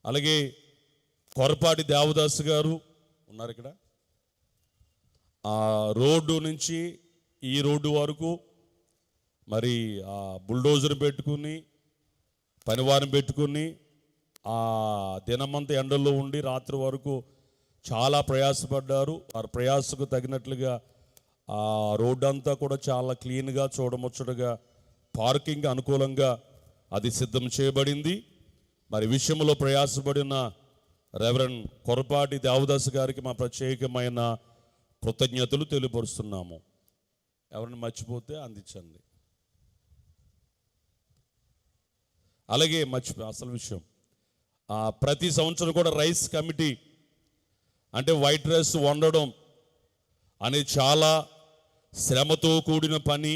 అలాగే కొరపాటి దేవదాస్ గారు ఉన్నారు ఇక్కడ. ఆ రోడ్డు నుంచి ఈ రోడ్డు వరకు మరి ఆ బుల్డోజర్ పెట్టుకుని పనివారం పెట్టుకుని ఆ దినమంతా ఎండల్లో ఉండి రాత్రి వరకు చాలా ప్రయాసపడ్డారు. వారి ప్రయాసకు తగినట్లుగా ఆ రోడ్డు అంతా కూడా చాలా క్లీన్గా చూడముచ్చటగా పార్కింగ్ అనుకూలంగా అది సిద్ధం చేయబడింది. మరి విషయంలో ప్రయాసపడిన రెవరెండ్ కొరపాటి దేవదాస్ గారికి మా ప్రత్యేకమైన కృతజ్ఞతలు తెలియపరుస్తున్నాము. ఎవరిని మర్చిపోతే అందించండి. అలాగే అసలు విషయం ప్రతి సంవత్సరం కూడా రైస్ కమిటీ అంటే వైట్ రైస్ వండడం అనేది చాలా శ్రమతో కూడిన పని.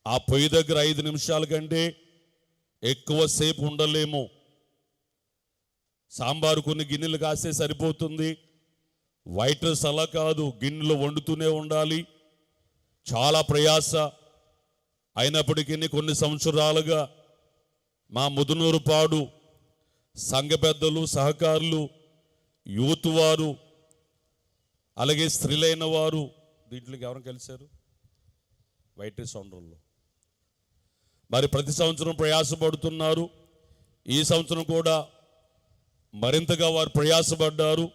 ఆ పొయ్యి దగ్గర 5 నిమిషాల కంటే ఎక్కువసేపు ఉండలేము. సాంబారు కొన్ని గిన్నెలు కాస్తే సరిపోతుంది. వైట్ రైస్ అలా కాదు, గిన్నెలు వండుతూనే ఉండాలి. చాలా ప్రయాస. అయినప్పటికీ కొన్ని సంవత్సరాలుగా మా ముదునూరుపాడు సంఘ పెద్దలు, సహకారులు, యూత్ వారు అలాగే స్త్రీలైన వారు దీంట్లోకి ఎవరు కలిశారు? వైట్ రైస్ వండర్లో మరి ప్రతి సంవత్సరం ప్రయాసపడుతున్నారు. ఈ సంవత్సరం కూడా మరింతగా వారు ప్రయాసపడ్డారు.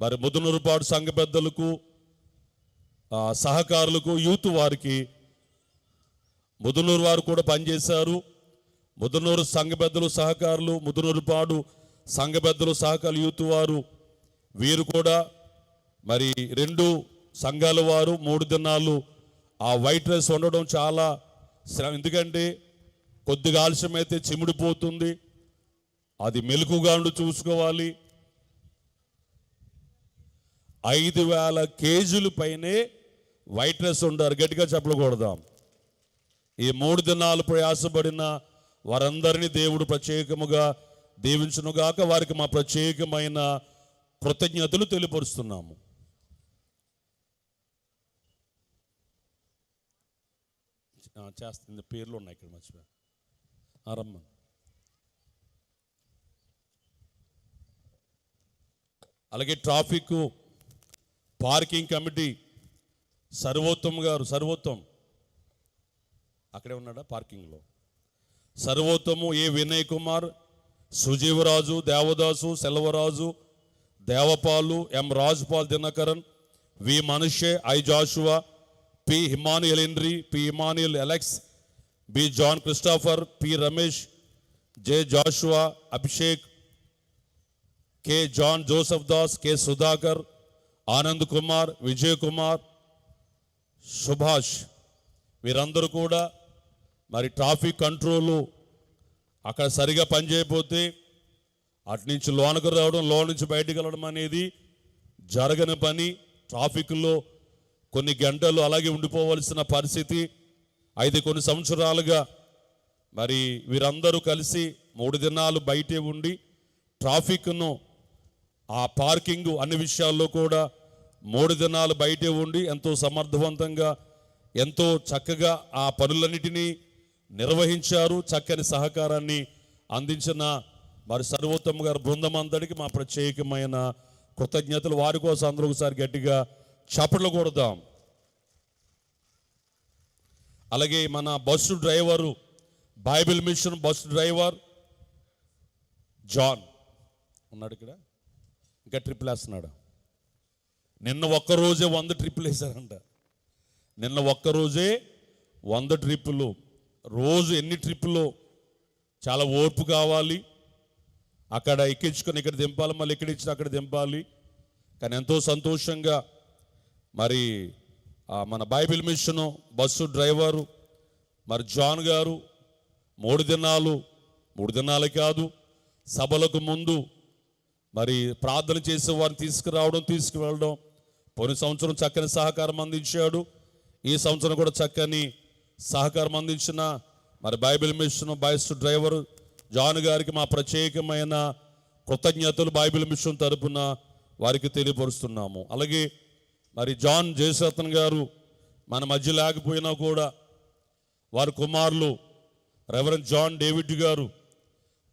మరి ముదునూరుపాడు సంఘ పెద్దలకు, సహకారులకు, యూత్ వారికి, ముదునూరు వారు కూడా పనిచేశారు. ముదునూరు సంఘ పెద్దలు, సహకారులు, ముదునూరుపాడు సంఘ పెద్దలు, సహకారులు, యూత్ వారు, వీరు కూడా మరి 2 సంఘాల వారు 3 దినాలు ఆ వైట్ రైస్ వండడం చాలా శ్రమ. ఎందుకంటే కొద్దిగా ఆలస్యమైతే చిమిడిపోతుంది, అది మెలకుగా ఉండి చూసుకోవాలి. 5,000 కేజీల పైనే వైట్ రైస్ వండారు. గట్టిగా చెప్పకూడదాం. ఈ 3 దినాలు ప్రయాసపడిన వారందరినీ దేవుడు ప్రత్యేకముగా దీవించునుగాక. వారికి మా ప్రత్యేకమైన కృతజ్ఞతలు తెలియపరుస్తున్నాము. చేస్తుంది పేర్లు ఉన్నాయి ఇక్కడ, మర్చిపోయా. రమ్మ. అలాగే ట్రాఫిక్ పార్కింగ్ కమిటీ సర్వోత్తమ్ గారు, సర్వోత్తమ్ అక్కడే ఉన్నాడా పార్కింగ్లో? Sarvottam, A Vinay Kumar, Sujeevaraju, Devadas, Selvaraju, Devapal, M Rajupal, Dinakaran, V Manasseh, I Joshua, P Emmanuel Henry, P Emmanuel Alex, B John Christopher, P Ramesh, J Joshua, Abhishek, K John Joseph Das, K Sudhakar, Anand Kumar, Vijay Kumar, Subhash, వీరందరూ కూడా మరి ట్రాఫిక్ కంట్రోలు అక్కడ సరిగా పనిచేయకపోతే అటు నుంచి లోనకు రావడం, లో నుంచి బయటకు వెళ్ళడం అనేది జరగని పని. ట్రాఫిక్లో కొన్ని గంటలు అలాగే ఉండిపోవలసిన పరిస్థితి. అయితే కొన్ని సంవత్సరాలుగా మరి వీరందరూ కలిసి 3 దినాలు బయటే ఉండి ట్రాఫిక్ను, ఆ పార్కింగ్, అన్ని విషయాల్లో కూడా 3 దినాలు బయటే ఉండి ఎంతో సమర్థవంతంగా, ఎంతో చక్కగా ఆ పనులన్నిటినీ నిర్వహించారు. చక్కని సహకారాన్ని అందించిన మరి సర్వోత్తమ గారి బృందం అందరికీ మా ప్రత్యేకమైన కృతజ్ఞతలు. వారి కోసం అందరూ ఒకసారి గట్టిగా చప్పట్లు కొడదాం. అలాగే మన bus driver, Bible mission bus driver John ఉన్నాడు ఇక్కడ, ఇంకా ట్రిప్పులు వేస్తున్నాడు. నిన్న ఒక్కరోజే 100 ట్రిప్పులు వేశారంట. నిన్న ఒక్కరోజే 100 ట్రిప్పులు. రోజు ఎన్ని ట్రిప్పులు, చాలా ఓర్పు కావాలి. అక్కడ ఎక్కించుకొని ఇక్కడ దింపాలి, మళ్ళీ ఎక్కించిన అక్కడ దింపాలి. కానీ ఎంతో సంతోషంగా మరి మన బైబిల్ మిషను బస్సు డ్రైవరు మరి జాన్ గారు 3 దినాలు, 3 దినాలు కాదు, సభలకు ముందు మరి ప్రార్థన చేసే వారిని తీసుకురావడం, తీసుకువెళ్ళడం. పోయిన సంవత్సరం చక్కని సహకారం అందించాడు. ఈ సంవత్సరం కూడా చక్కని సహకారం అందించిన మరి Bible mission bus driver John గారికి మా ప్రత్యేకమైన కృతజ్ఞతలు బైబిల్ మిషన్ తరపున వారికి తెలియపరుస్తున్నాము. అలాగే మరి జాన్ జయసత్న్ గారు మన మధ్య లేకపోయినా కూడా వారి కుమారులు రెవరెండ్ జాన్ డేవిడ్ గారు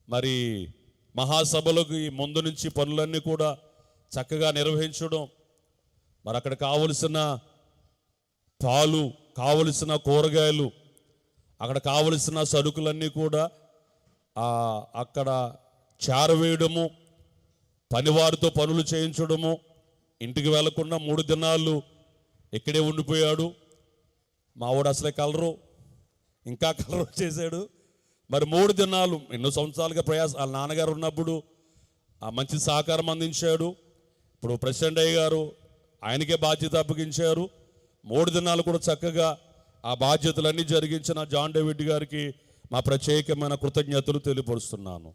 మరి మహాసభలకు ముందు నుంచి పనులన్నీ కూడా చక్కగా నిర్వహించడం, మరి అక్కడ కావలసిన పాలు, కావలసిన కూరగాయలు, అక్కడ కావలసిన సరుకులన్నీ కూడా అక్కడ చేరవేయడము, పనివారితో పనులు చేయించడము. ఇంటికి వెళ్లకుండా 3 దినాలు ఇక్కడే ఉండిపోయాడు. మావాడు అసలే కలరు, ఇంకా కలరు చేశాడు. మరి 3 దినాలు ఎన్నో సంవత్సరాలుగా వాళ్ళ నాన్నగారు ఉన్నప్పుడు మంచి సహకారం అందించాడు. ఇప్పుడు ప్రెసిడెంట్ అయ్య గారు ఆయనకే బాధ్యత అప్పగించారు. 3 దినాలు కూడా చక్కగా ఆ బాధ్యతలన్నీ జరిగించిన జాన్ డేవిడ్ గారికి మా ప్రత్యేకమైన కృతజ్ఞతలు తెలియపరుస్తున్నాను.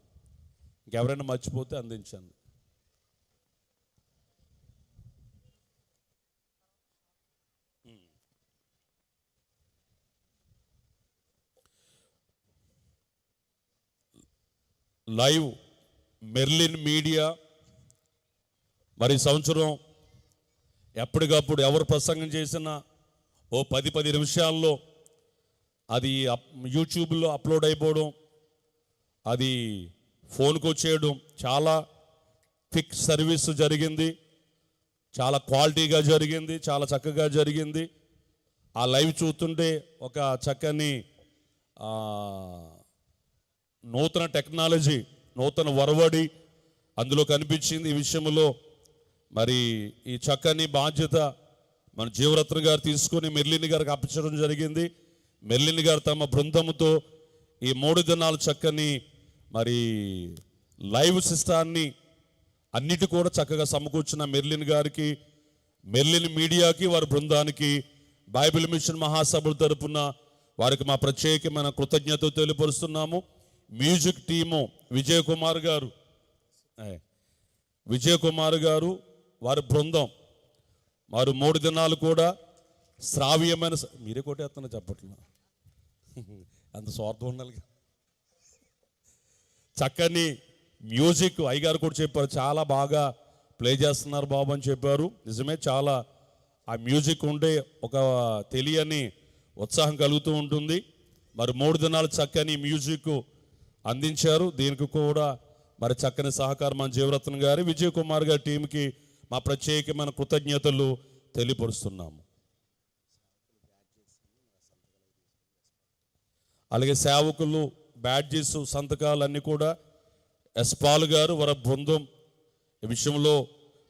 ఇంకెవరైనా మర్చిపోతే అందించండి. లైవ్ మెర్లిన్ మీడియా మరి సంవత్సరం ఎప్పటికప్పుడు ఎవరు ప్రసంగం చేసినా ఓ 10 నిమిషాల్లో అది యూట్యూబ్లో అప్లోడ్ అయిపోవడం, అది ఫోన్కి వచ్చేయడం, చాలా క్విక్ సర్వీస్ జరిగింది. చాలా క్వాలిటీగా జరిగింది, చాలా చక్కగా జరిగింది. ఆ లైవ్ చూస్తుంటే ఒక చక్కని నూతన టెక్నాలజీ, నూతన వరవడి అందులో కనిపించింది. ఈ విషయంలో మరి ఈ చక్కని బాధ్యత మన జీవరత్న గారు తీసుకొని మెర్లిని గారికి అప్పచడం జరిగింది. మెర్లిని గారు తమ బృందముతో ఈ 3 దినాలు చక్కని మరి లైవ్ సిస్టాన్ని అన్నిటి కూడా చక్కగా సమకూర్చిన మెర్లిన్ గారికి, మెర్లిన్ మీడియాకి, వారి బృందానికి, బైబిల్ మిషన్ మహాసభల తరపున వారికి మా ప్రత్యేకమైన కృతజ్ఞతలు తెలియపరుస్తున్నాము. మ్యూజిక్ టీము విజయ్ కుమార్ గారు వారి బృందం వారు 3 దినాలు కూడా శ్రావ్యమైన మీరే కొట్టేస్తున్నా చెప్పట్లేదు, అంత స్వార్థం ఉండాలి. చక్కని మ్యూజిక్ అయ్యగారు కూడా చెప్పారు, చాలా బాగా ప్లే చేస్తున్నారు బాబు అని చెప్పారు. నిజమే, చాలా ఆ మ్యూజిక్ ఉండే ఒక తెలియని ఉత్సాహం కలుగుతూ ఉంటుంది. మరి 3 దినాలు చక్కని మ్యూజిక్ అందించారు. దీనికి కూడా మరి చక్కని సహకారం మన జీవరత్న గారి, విజయ్ కుమార్ గారి టీంకి మా ప్రత్యేకమైన కృతజ్ఞతలు తెలియపరుస్తున్నాము. అలాగే సేవకులు బ్యాడ్జెస్ సంతకాలు అన్నీ కూడా ఎస్పాల్ గారు వారి బృందం ఈ విషయంలో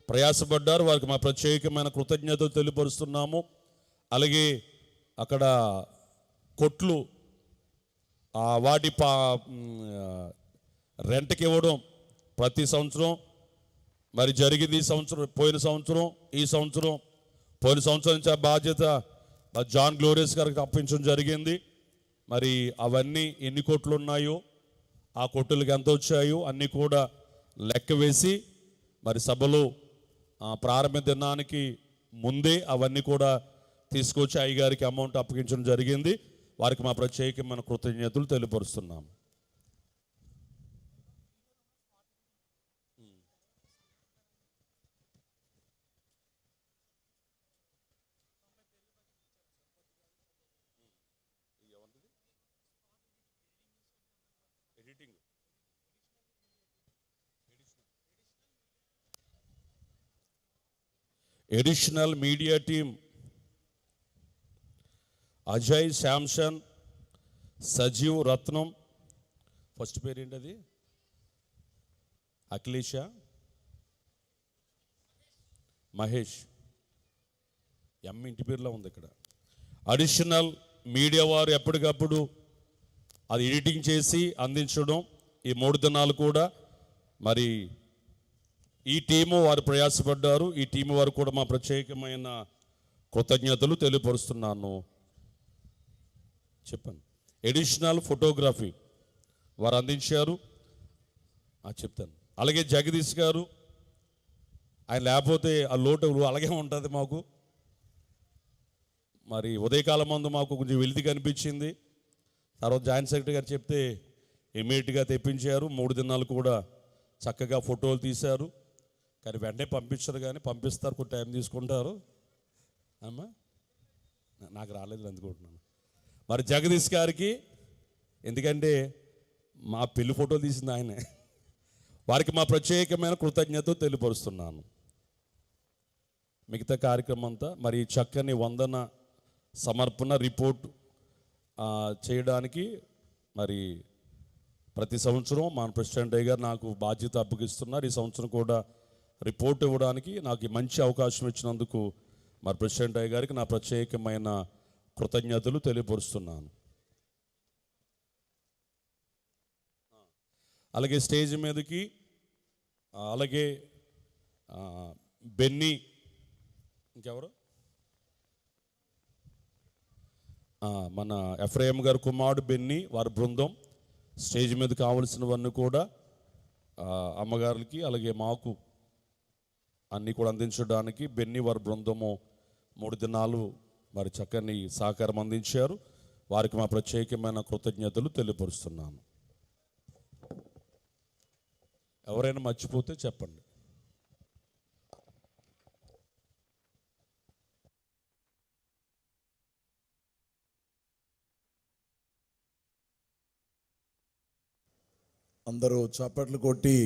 ప్రయాసపడ్డారు. వారికి మా ప్రత్యేకమైన కృతజ్ఞతలు తెలియపరుస్తున్నాము. అలాగే అక్కడ కొట్లు వాటి రెంట్కి ఇవ్వడం ప్రతి సంవత్సరం మరి జరిగింది. ఈ సంవత్సరం, పోయిన సంవత్సరం, ఈ సంవత్సరం, పోయిన సంవత్సరం నుంచి ఆ బాధ్యత జాన్ గ్లోరియస్ గారికి అప్పించడం జరిగింది. మరి అవన్నీ ఎన్ని కొట్లు ఉన్నాయో, ఆ కొట్టులకు ఎంత వచ్చాయో అన్నీ కూడా లెక్క వేసి మరి సభలో ప్రారంభ దినానికి ముందే అవన్నీ కూడా తీసుకొచ్చి అయ్యగారికి అమౌంట్ అప్పగించడం జరిగింది. వారికి మా ప్రత్యేకమైన కృతజ్ఞతలు తెలియపరుస్తున్నాము. Additional media team Ajay, Samson, Sajeev, Ratnam, first పేరు ఏంటది, అఖిలేష, మహేష్, ఇంటి పేరులో ఉంది ఇక్కడ. అడిషనల్ మీడియా వారు ఎప్పటికప్పుడు అది ఎడిటింగ్ చేసి అందించడం. ఈ 3 దినాలు కూడా మరి ఈ టీము వారు ప్రయాసపడ్డారు. ఈ టీము వారు కూడా మా ప్రత్యేకమైన కృతజ్ఞతలు తెలియపరుస్తున్నాను. చెప్పండి. ఎడిషనల్ ఫోటోగ్రఫీ వారు అందించారు, చెప్తాను. అలాగే జగదీష్ గారు, ఆయన లేకపోతే ఆ లోటు అలాగే ఉంటుంది మాకు. మరి ఉదయకాలం ముందు మాకు కొంచెం వెలితి కనిపించింది. తర్వాత జాయింట్ సెక్రటరీ గారు చెప్తే ఇమీడియట్గా తెప్పించారు. 3 దినాలు కూడా చక్కగా ఫోటోలు తీశారు. కానీ వెంటనే పంపించరు, కానీ పంపిస్తారు, కొంచెం టైం తీసుకుంటారు. అమ్మా నాకు రాలేదు అందుకుంటున్నాను. మరి జగదీష్ గారికి, ఎందుకంటే మా పెళ్లి ఫోటోలు తీసింది ఆయనే, వారికి మా ప్రత్యేకమైన కృతజ్ఞత తెలియపరుస్తున్నాను. మిగతా కార్యక్రమం అంతా మరి చక్కని వందన సమర్పణ రిపోర్ట్ చేయడానికి మరి ప్రతి సంవత్సరం మన ప్రెసిడెంట్ అయ్య గారు నాకు బాధ్యత అప్పగిస్తున్నారు. ఈ సంవత్సరం కూడా రిపోర్ట్ ఇవ్వడానికి నాకు మంచి అవకాశం ఇచ్చినందుకు మరి ప్రెసిడెంట్ అయ్య గారికి నా ప్రత్యేకమైన కృతజ్ఞతలు తెలియపరుస్తున్నాను. అలాగే స్టేజ్ మీదకి అలాగే బెన్నీ, ఇంకెవరు, మన ఎఫ్రాయిం గారు కుమారుడు బెన్నీ, వారి బృందం స్టేజ్ మీద కావలసినవన్నీ కూడా అమ్మగారికి అలాగే మాకు అన్నీ కూడా అందించడానికి బెన్నీ వారి బృందము 3 దినాలు మరి చక్కని సహకారం అందించారు. వారికి మా ప్రత్యేకమైన కృతజ్ఞతలు తెలియపరుస్తున్నాను. ఎవరైనా మర్చిపోతే చెప్పండి. అందరూ చప్పట్లు కొట్టి